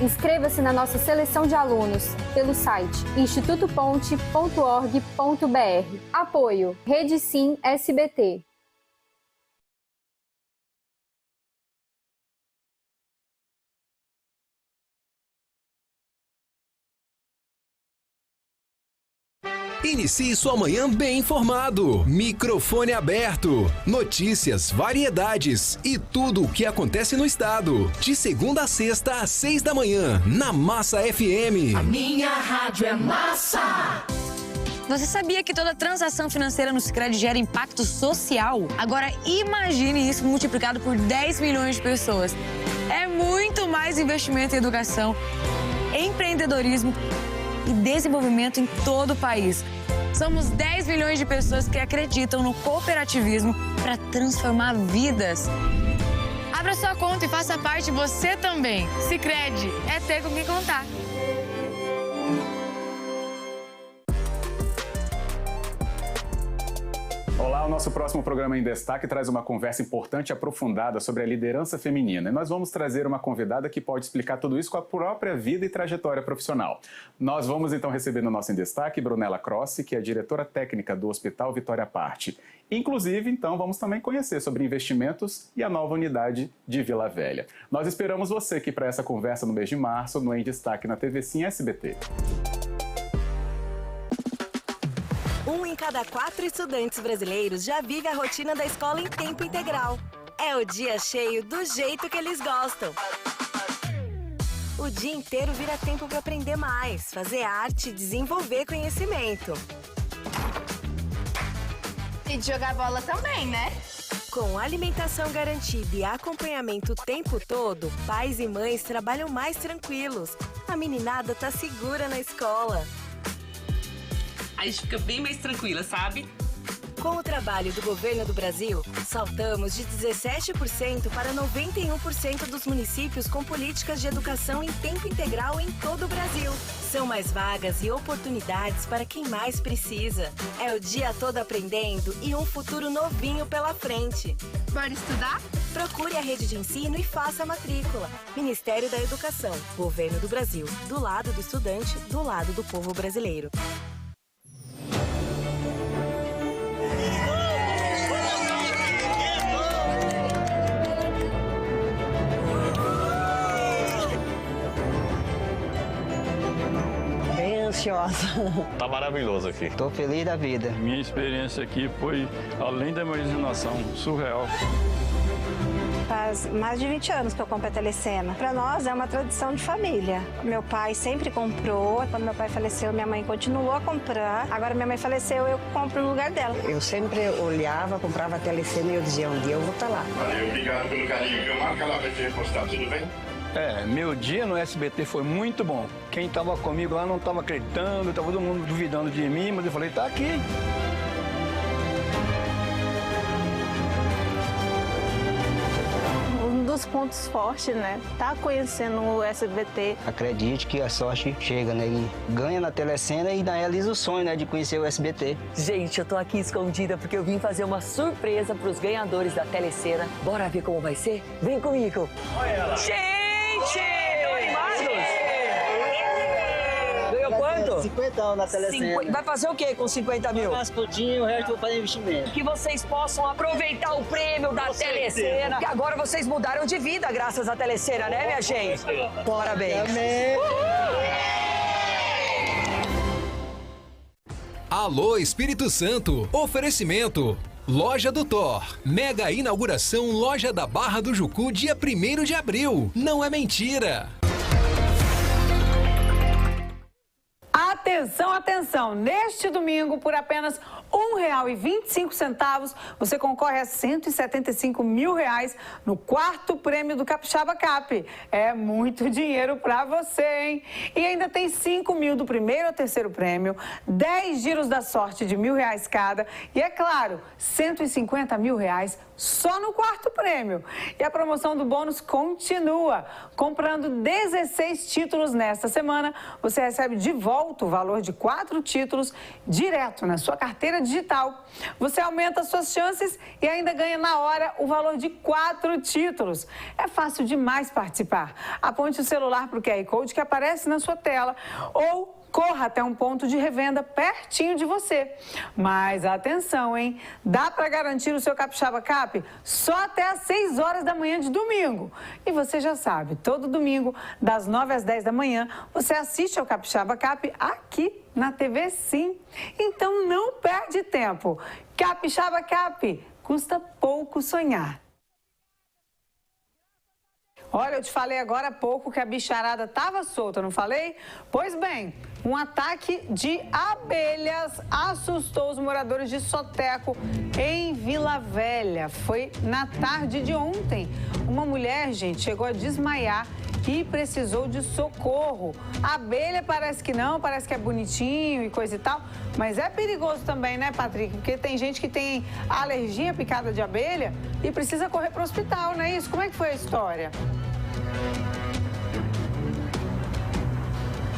Inscreva-se na nossa seleção de alunos pelo site institutoponte.org.br. Apoio Rede Sim SBT.
Inicie sua manhã bem informado. Microfone aberto. Notícias, variedades e tudo o que acontece no estado. De segunda a sexta, às 6 da manhã, na Massa FM.
A minha rádio é massa.
Você sabia que toda transação financeira no Sicredi gera impacto social? Agora imagine isso multiplicado por 10 milhões de pessoas. É muito mais investimento em educação, empreendedorismo e desenvolvimento em todo o país. Somos 10 milhões de pessoas que acreditam no cooperativismo para transformar vidas. Abra sua conta e faça parte você também. Sicredi, é ter com quem contar.
Olá, o nosso próximo programa em destaque traz uma conversa importante e aprofundada sobre a liderança feminina. E nós vamos trazer uma convidada que pode explicar tudo isso com a própria vida e trajetória profissional. Nós vamos então receber no nosso em destaque Brunella Crossi, que é diretora técnica do Hospital Vitória Parte, Inclusive, então, vamos também conhecer sobre investimentos e a nova unidade de Vila Velha. Nós esperamos você aqui para essa conversa no mês de março, no Em Destaque na TV Sim SBT.
1 em cada 4 estudantes brasileiros já vive a rotina da escola em tempo integral. É o dia cheio do jeito que eles gostam. O dia inteiro vira tempo para aprender mais, fazer arte e desenvolver conhecimento.
E de jogar bola também, né?
Com alimentação garantida e acompanhamento o tempo todo, pais e mães trabalham mais tranquilos. A meninada tá segura na escola.
A gente fica bem mais tranquila, sabe?
Com o trabalho do governo do Brasil, saltamos de 17% para 91% dos municípios com políticas de educação em tempo integral em todo o Brasil. São mais vagas e oportunidades para quem mais precisa. É o dia todo aprendendo e um futuro novinho pela frente.
Bora estudar?
Procure a rede de ensino e faça a matrícula. Ministério da Educação, Governo do Brasil. Do lado do estudante, do lado do povo brasileiro.
Tá maravilhoso aqui.
Tô feliz da vida.
Minha experiência aqui foi, além da imaginação, surreal.
Faz mais de 20 anos que eu compro a Telecena. Para nós é uma tradição de família. Meu pai sempre comprou. Quando meu pai faleceu, minha mãe continuou a comprar. Agora minha mãe faleceu, eu compro no lugar dela.
Eu sempre olhava, comprava a Telecena e eu dizia, um dia eu vou estar lá.
Valeu, obrigado pelo carinho, viu? Marca lá pra te postar, tudo bem?
Meu dia no SBT foi muito bom. Quem estava comigo lá não estava acreditando, estava todo mundo duvidando de mim, mas eu falei, tá aqui.
Um dos pontos fortes, né? Tá conhecendo o SBT.
Acredite que a sorte chega, né? E ganha na Telecena e realiza o sonho, né? De conhecer o SBT.
Gente, eu tô aqui escondida porque eu vim fazer uma surpresa pros ganhadores da Telecena. Bora ver como vai ser? Vem comigo.
Olha ela.
Gente! Estão animados? Ganhou quanto?
50 na Telecena.
Vai fazer o quê com 50 mil?
Umas putinhas, o resto eu vou fazer investimento.
Que vocês possam aproveitar o prêmio da Telecena. Que agora vocês mudaram de vida graças à Telecena, né, minha gente? Parabéns.
Alô, Espírito Santo. Oferecimento. Loja do Thor. Mega inauguração Loja da Barra do Jucu, dia 1º de abril. Não é mentira.
Atenção, atenção! Neste domingo, por apenas R$ 1,25, você concorre a R$ 175 mil no 4º prêmio do Capixaba Cap. É muito dinheiro para você, hein? E ainda tem 5 mil do primeiro ao terceiro prêmio, 10 giros da sorte de R$ 1.000 cada e, é claro, R$ 150 mil só no 4º prêmio. E a promoção do bônus continua. Comprando 16 títulos nesta semana, você recebe de volta o valor de 4 títulos direto na sua carteira digital. Você aumenta suas chances e ainda ganha na hora o valor de 4 títulos. É fácil demais participar. Aponte o celular para o QR Code que aparece na sua tela ou corra até um ponto de revenda pertinho de você. Mas atenção, hein? Dá para garantir o seu Capixaba Cap só até às 6 horas da manhã de domingo. E você já sabe, todo domingo, das 9 às 10 da manhã, você assiste ao Capixaba Cap aqui na TV Sim. Então não perde tempo. Capixaba Cap, custa pouco sonhar. Olha, eu te falei agora há pouco que a bicharada estava solta, não falei? Pois bem, um ataque de abelhas assustou os moradores de Soteco, em Vila Velha. Foi na tarde de ontem. Uma mulher, gente, chegou a desmaiar e precisou de socorro. A abelha parece que não, parece que é bonitinho e coisa e tal, mas é perigoso também, né, Patrick? Porque tem gente que tem alergia à picada de abelha e precisa correr para o hospital, não é isso? Como é que foi a história?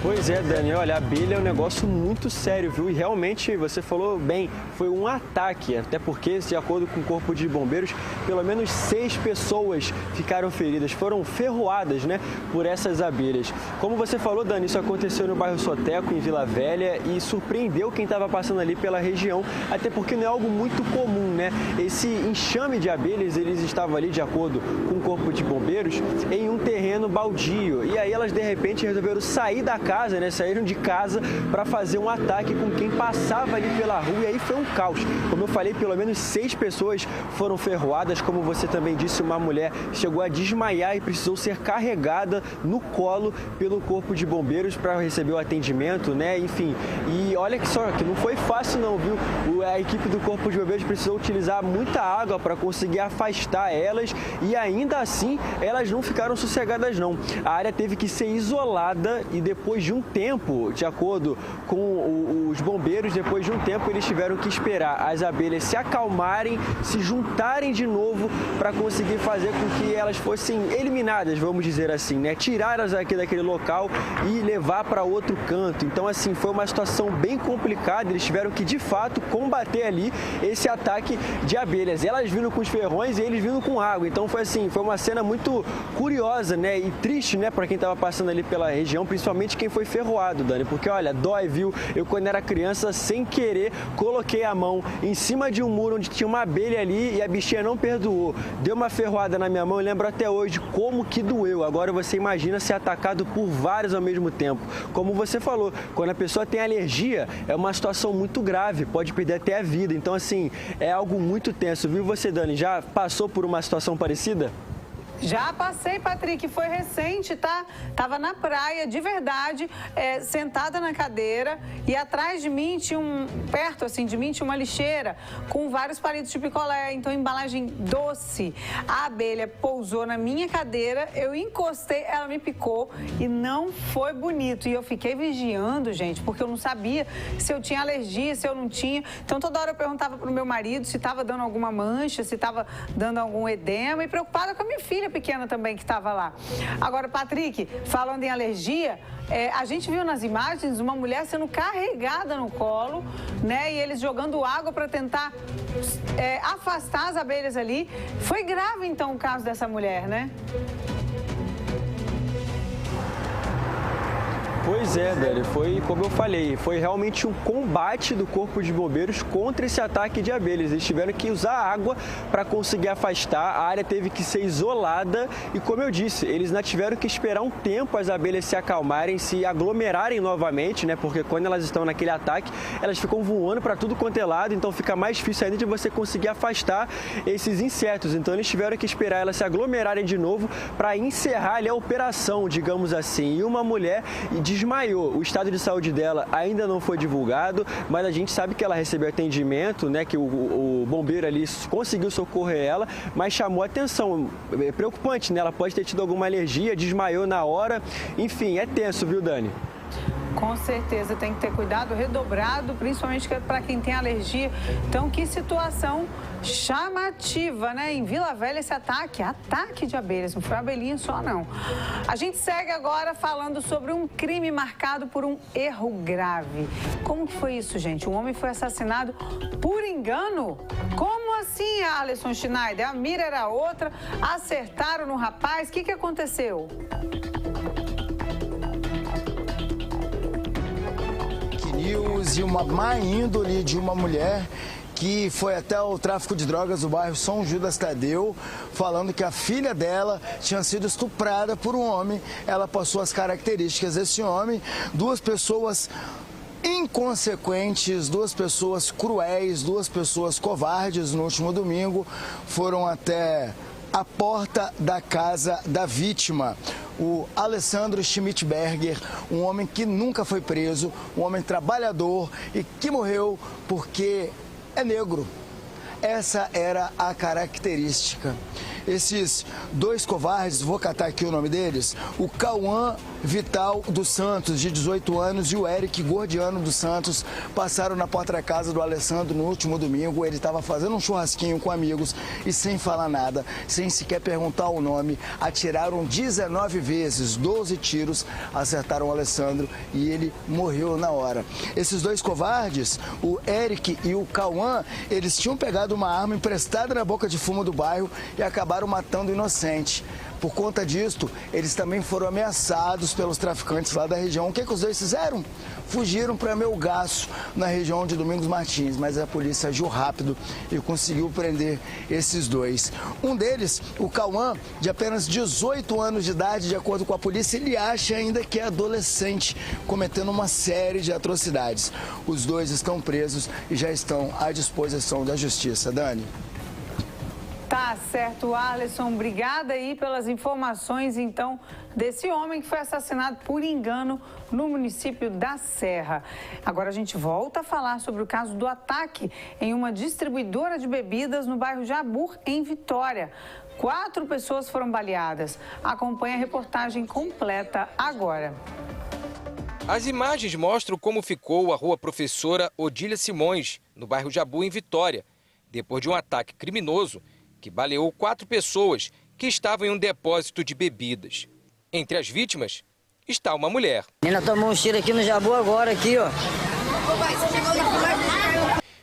Pois é, Dani, olha, a abelha é um negócio muito sério, viu? E realmente, você falou bem, foi um ataque, até porque, de acordo com o Corpo de Bombeiros, pelo menos 6 pessoas ficaram feridas, foram ferroadas, né, por essas abelhas. Como você falou, Dani, isso aconteceu no bairro Soteco, em Vila Velha, e surpreendeu quem estava passando ali pela região, até porque não é algo muito comum, né? Esse enxame de abelhas, eles estavam ali, de acordo com o Corpo de Bombeiros, em um terreno baldio. E aí elas, de repente, resolveram sair da casa, né? Saíram de casa para fazer um ataque com quem passava ali pela rua, e aí foi um caos. Como eu falei, pelo menos 6 pessoas foram ferroadas, como você também disse, uma mulher chegou a desmaiar e precisou ser carregada no colo pelo Corpo de Bombeiros para receber o atendimento, né? Enfim, e olha que só que não foi fácil não, viu? A equipe do Corpo de Bombeiros precisou utilizar muita água para conseguir afastar elas, e ainda assim elas não ficaram sossegadas não. A área teve que ser isolada e depois de um tempo, de acordo com os bombeiros, depois de um tempo eles tiveram que esperar as abelhas se acalmarem, se juntarem de novo para conseguir fazer com que elas fossem eliminadas, vamos dizer assim, né? Tirá-las aqui daquele local e levar para outro canto. Então, assim, foi uma situação bem complicada, eles tiveram que, de fato, combater ali esse ataque de abelhas. Elas vindo com os ferrões e eles vindo com água. Então, foi assim, foi uma cena muito curiosa, né? E triste, né, para quem estava passando ali pela região, principalmente quem foi ferroado, Dani, porque olha, dói, viu? Eu, quando era criança, sem querer, coloquei a mão em cima de um muro onde tinha uma abelha ali e a bichinha não perdoou. Deu uma ferroada na minha mão, eu lembro até hoje como que doeu. Agora você imagina ser atacado por vários ao mesmo tempo. Como você falou, quando a pessoa tem alergia, é uma situação muito grave, pode perder até a vida. Então, assim, é algo muito tenso, viu? Você, Dani, já passou por uma situação parecida?
Já passei, Patrick, foi recente, tá? Tava na praia, de verdade, sentada na cadeira, e atrás de mim tinha perto assim de mim tinha uma lixeira com vários palitos de picolé, então embalagem doce. A abelha pousou na minha cadeira, eu encostei, ela me picou e não foi bonito. E eu fiquei vigiando, gente, porque eu não sabia se eu tinha alergia, se eu não tinha. Então toda hora eu perguntava pro meu marido se estava dando alguma mancha, se estava dando algum edema, e preocupada com a minha filha pequena também que estava lá. Agora, Patrick, falando em alergia, a gente viu nas imagens uma mulher sendo carregada no colo, né? E eles jogando água para tentar afastar as abelhas ali. Foi grave, então, o caso dessa mulher, né?
Pois é, Dani, foi como eu falei, foi realmente um combate do Corpo de Bombeiros contra esse ataque de abelhas. Eles tiveram que usar água para conseguir afastar, a área teve que ser isolada e, como eu disse, eles ainda tiveram que esperar um tempo as abelhas se acalmarem, se aglomerarem novamente, né? Porque quando elas estão naquele ataque, elas ficam voando para tudo quanto é lado, então fica mais difícil ainda de você conseguir afastar esses insetos. Então eles tiveram que esperar elas se aglomerarem de novo para encerrar ali a operação, digamos assim. E uma mulher desmaiou. O estado de saúde dela ainda não foi divulgado, mas a gente sabe que ela recebeu atendimento, né, que o bombeiro ali conseguiu socorrer ela, mas chamou atenção. É preocupante, né? Ela pode ter tido alguma alergia, desmaiou na hora. Enfim, é tenso, viu, Dani?
Com certeza, tem que ter cuidado redobrado, principalmente para quem tem alergia. Então, que situação chamativa, né? Em Vila Velha, esse ataque de abelhas, não foi abelhinha só, não. A gente segue agora falando sobre um crime marcado por um erro grave. Como que foi isso, gente? Um homem foi assassinado por engano? Como assim, Alisson Schneider? A mira era outra, acertaram no rapaz, o que aconteceu?
E uma má índole de uma mulher que foi até o tráfico de drogas do bairro São Judas Tadeu, falando que a filha dela tinha sido estuprada por um homem. Ela passou as características desse homem, 2 pessoas inconsequentes, 2 pessoas cruéis, 2 pessoas covardes. No último domingo foram até a porta da casa da vítima. O Alessandro Schmittberger, um homem que nunca foi preso, um homem trabalhador e que morreu porque é negro. Essa era a característica. Esses dois covardes, vou catar aqui o nome deles, o Cauã Vital dos Santos, de 18 anos, e o Eric Gordiano dos Santos, passaram na porta da casa do Alessandro no último domingo. Ele estava fazendo um churrasquinho com amigos e, sem falar nada, sem sequer perguntar o nome, atiraram 19 vezes, 12 tiros, acertaram o Alessandro e ele morreu na hora. Esses dois covardes, o Eric e o Cauã, eles tinham pegado uma arma emprestada na boca de fumo do bairro e acabaram matando o inocente. Por conta disto, eles também foram ameaçados pelos traficantes lá da região. O que os dois fizeram? Fugiram para Melgaço, na região de Domingos Martins, mas a polícia agiu rápido e conseguiu prender esses dois. Um deles, o Cauã, de apenas 18 anos de idade, de acordo com a polícia, ele acha ainda que é adolescente, cometendo uma série de atrocidades. Os dois estão presos e já estão à disposição da justiça. Dani?
Tá certo, Alisson. Obrigada aí pelas informações, então, desse homem que foi assassinado por engano no município da Serra. Agora a gente volta a falar sobre o caso do ataque em uma distribuidora de bebidas no bairro Jabur, em Vitória. 4 pessoas foram baleadas. Acompanhe a reportagem completa agora.
As imagens mostram como ficou a rua Professora Odília Simões, no bairro Jabu, em Vitória, depois de um ataque criminoso que baleou 4 pessoas que estavam em um depósito de bebidas. Entre as vítimas está uma mulher.
A menina tomou um tiro aqui no Jabu agora, aqui, ó.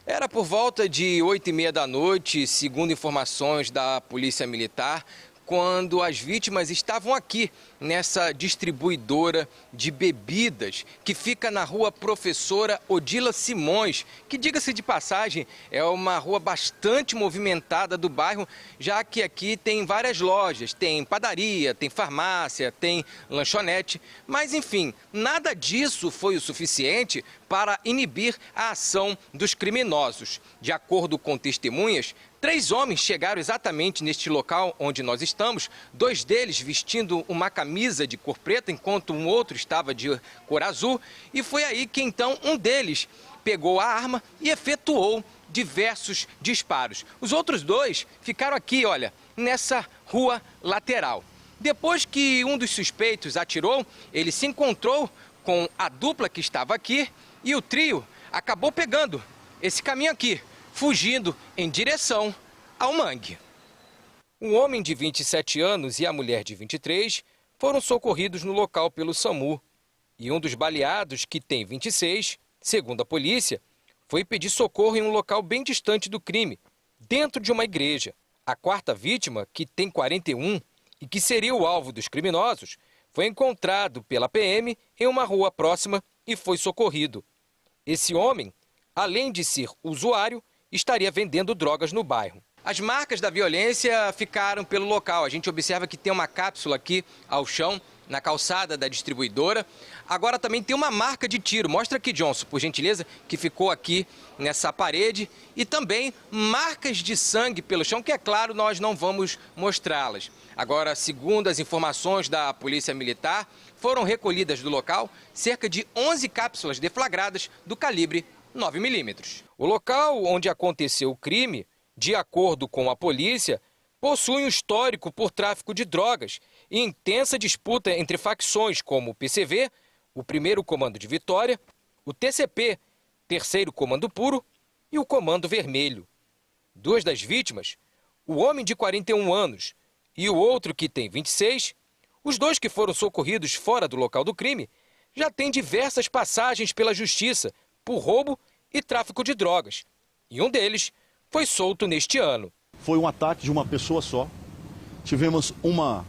Era por volta de 8h30 da noite, segundo informações da Polícia Militar, quando as vítimas estavam aqui, nessa distribuidora de bebidas, que fica na rua Professora Odília Simões, que, diga-se de passagem, é uma rua bastante movimentada do bairro, já que aqui tem várias lojas, tem padaria, tem farmácia, tem lanchonete, mas enfim, nada disso foi o suficiente para inibir a ação dos criminosos. De acordo com testemunhas, 3 homens chegaram exatamente neste local onde nós estamos, 2 deles vestindo uma camisa de cor preta, enquanto um outro estava de cor azul, e foi aí que então um deles pegou a arma e efetuou diversos disparos. Os outros 2 ficaram aqui, olha, nessa rua lateral. Depois que um dos suspeitos atirou, ele se encontrou com a dupla que estava aqui e o trio acabou pegando esse caminho aqui, fugindo em direção ao mangue. Um homem de 27 anos e a mulher de 23 foram socorridos no local pelo SAMU. E um dos baleados, que tem 26, segundo a polícia, foi pedir socorro em um local bem distante do crime, dentro de uma igreja. A 4ª vítima, que tem 41 e que seria o alvo dos criminosos, foi encontrado pela PM em uma rua próxima e foi socorrido. Esse homem, além de ser usuário, estaria vendendo drogas no bairro. As marcas da violência ficaram pelo local. A gente observa que tem uma cápsula aqui ao chão, na calçada da distribuidora. Agora também tem uma marca de tiro. Mostra aqui, Johnson, por gentileza, que ficou aqui nessa parede. E também marcas de sangue pelo chão, que é claro, nós não vamos mostrá-las. Agora, segundo as informações da Polícia Militar, foram recolhidas do local cerca de 11 cápsulas deflagradas do calibre 9mm. O local onde aconteceu o crime, de acordo com a polícia, possui um histórico por tráfico de drogas e intensa disputa entre facções como o PCV, o 1º Comando de Vitória, o TCP, 3º Comando Puro, e o Comando Vermelho. 2 das vítimas, o homem de 41 anos e o outro que tem 26, os 2 que foram socorridos fora do local do crime, já têm diversas passagens pela justiça por roubo e tráfico de drogas. E um deles foi solto neste ano.
Foi um ataque de uma pessoa só. Tivemos uma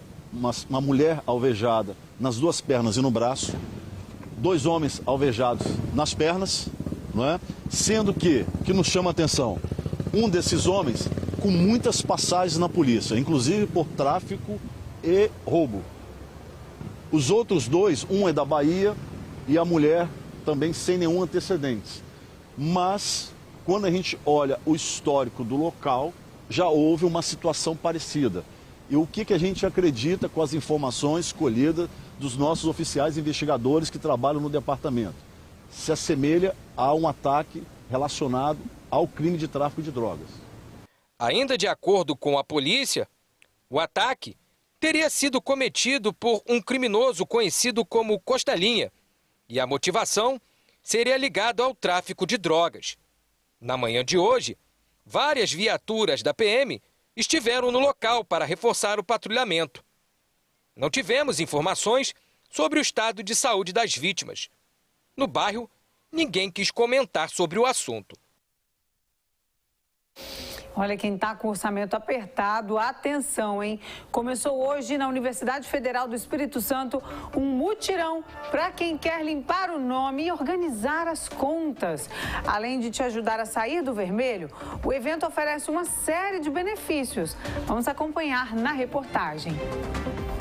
mulher alvejada nas 2 pernas e no braço. 2 homens alvejados nas pernas, não é? Sendo que nos chama a atenção, um desses homens com muitas passagens na polícia, inclusive por tráfico e roubo. Os outros 2, um é da Bahia e a mulher também sem nenhum antecedente. Mas, quando a gente olha o histórico do local, já houve uma situação parecida. E o que a gente acredita com as informações colhidas dos nossos oficiais investigadores que trabalham no departamento? Se assemelha a um ataque relacionado ao crime de tráfico de drogas.
Ainda de acordo com a polícia, O ataque teria sido cometido por um criminoso conhecido como Costelinha e a motivação seria ligada ao tráfico de drogas. Na manhã de hoje, várias viaturas da PM estiveram no local para reforçar o patrulhamento. Não tivemos informações sobre o estado de saúde das vítimas. No bairro, ninguém quis comentar sobre o assunto.
Olha, quem está com o orçamento apertado, atenção, hein? Começou hoje na Universidade Federal do Espírito Santo um mutirão para quem quer limpar o nome e organizar as contas. Além de te ajudar a sair do vermelho, o evento oferece uma série de benefícios. Vamos acompanhar na reportagem.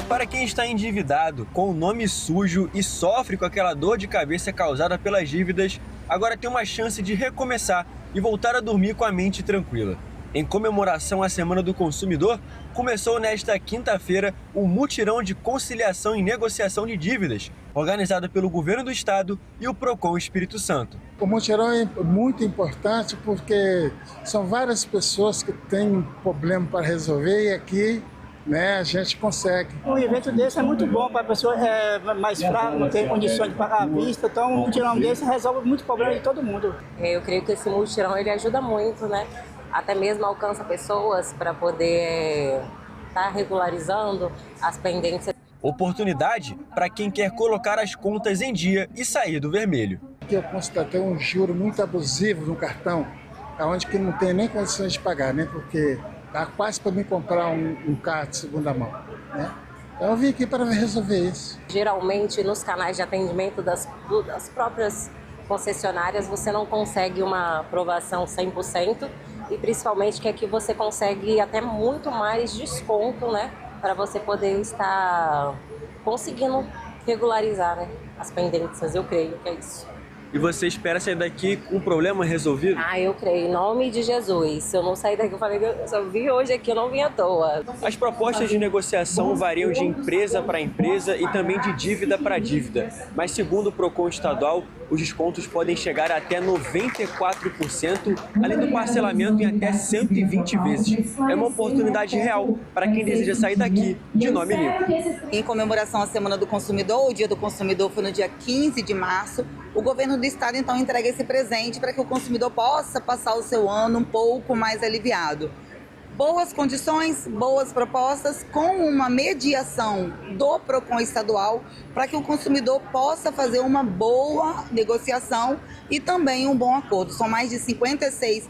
Para quem está endividado, com o nome sujo e sofre com aquela dor de cabeça causada pelas dívidas, agora tem uma chance de recomeçar e voltar a dormir com a mente tranquila. Em comemoração à Semana do Consumidor, começou nesta quinta-feira o mutirão de conciliação e negociação de dívidas, organizado pelo Governo do Estado e o Procon Espírito Santo.
O mutirão é muito importante porque são várias pessoas que têm problema para resolver e aqui, a gente consegue.
Um evento desse é muito bom para a pessoa mais fraca, não tem condições de pagar à vista, então um mutirão desse resolve muito problema de todo mundo.
Eu creio que esse mutirão ele ajuda muito, até mesmo alcança pessoas para poder estar regularizando as pendências.
Oportunidade para quem quer colocar as contas em dia e sair do vermelho.
Aqui eu constatei um juro muito abusivo no cartão, onde que não tem nem condições de pagar, porque dá quase para mim comprar um carro de segunda mão. Então eu vim aqui para resolver isso.
Geralmente nos canais de atendimento das próprias concessionárias você não consegue uma aprovação 100%. E principalmente que aqui você consegue até muito mais desconto, para você poder estar conseguindo regularizar, as pendências, eu creio que é isso.
E você espera sair daqui com o problema resolvido?
Eu creio, em nome de Jesus. Se eu não sair daqui, eu falei, eu só vim hoje aqui, eu não vim à toa.
As propostas de negociação variam de empresa para empresa e também de dívida para dívida. Mas segundo o Procon estadual, os descontos podem chegar a até 94%, além do parcelamento em até 120 vezes. É uma oportunidade real para quem deseja sair daqui de nome limpo.
Em comemoração à Semana do Consumidor, o Dia do Consumidor foi no dia 15 de março, o governo do estado então entrega esse presente para que o consumidor possa passar o seu ano um pouco mais aliviado. Boas condições, boas propostas, com uma mediação do Procon estadual para que o consumidor possa fazer uma boa negociação e também um bom acordo. São mais de 56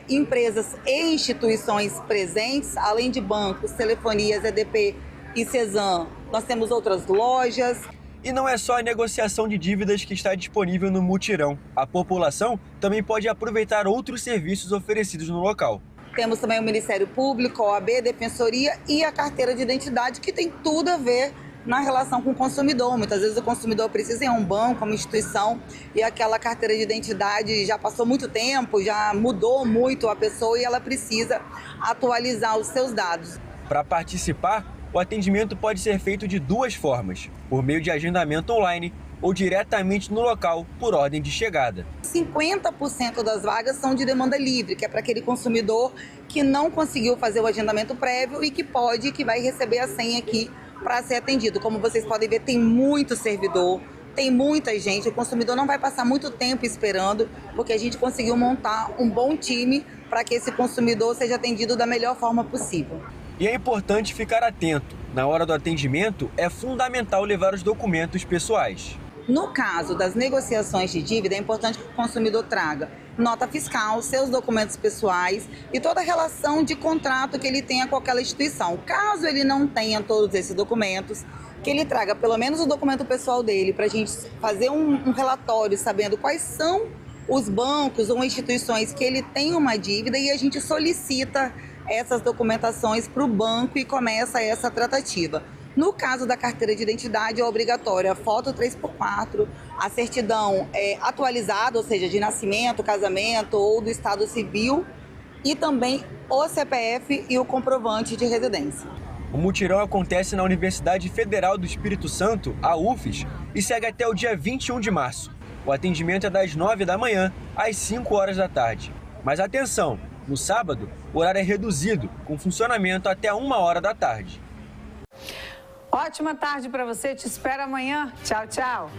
empresas e instituições presentes, além de bancos, telefonias, EDP e Cezam. Nós temos outras lojas.
E não é só a negociação de dívidas que está disponível no mutirão. A população também pode aproveitar outros serviços oferecidos no local.
Temos também o Ministério Público, a OAB, Defensoria e a carteira de identidade, que tem tudo a ver na relação com o consumidor. Muitas vezes o consumidor precisa ir a um banco, uma instituição, e aquela carteira de identidade já passou muito tempo, já mudou muito a pessoa e ela precisa atualizar os seus dados.
Para participar, o atendimento pode ser feito de duas formas, por meio de agendamento online ou diretamente no local, por ordem de chegada.
50% das vagas são de demanda livre, que é para aquele consumidor que não conseguiu fazer o agendamento prévio e que vai receber a senha aqui para ser atendido. Como vocês podem ver, tem muito servidor, tem muita gente, o consumidor não vai passar muito tempo esperando, porque a gente conseguiu montar um bom time para que esse consumidor seja atendido da melhor forma possível.
E é importante ficar atento. Na hora do atendimento, é fundamental levar os documentos pessoais.
No caso das negociações de dívida, é importante que o consumidor traga nota fiscal, seus documentos pessoais e toda a relação de contrato que ele tenha com aquela instituição. Caso ele não tenha todos esses documentos, que ele traga pelo menos o documento pessoal dele para a gente fazer um relatório sabendo quais são os bancos ou instituições que ele tem uma dívida e a gente solicita essas documentações para o banco e começa essa tratativa. No caso da carteira de identidade, é obrigatória a foto 3x4, a certidão atualizada, ou seja, de nascimento, casamento ou do estado civil, e também o CPF e o comprovante de residência.
O mutirão acontece na Universidade Federal do Espírito Santo, a UFES, e segue até o dia 21 de março. O atendimento é das 9 da manhã às 5 horas da tarde. Mas atenção, No sábado, o horário é reduzido, com funcionamento até 1h da tarde.
Ótima tarde para você, te espero amanhã. Tchau, tchau.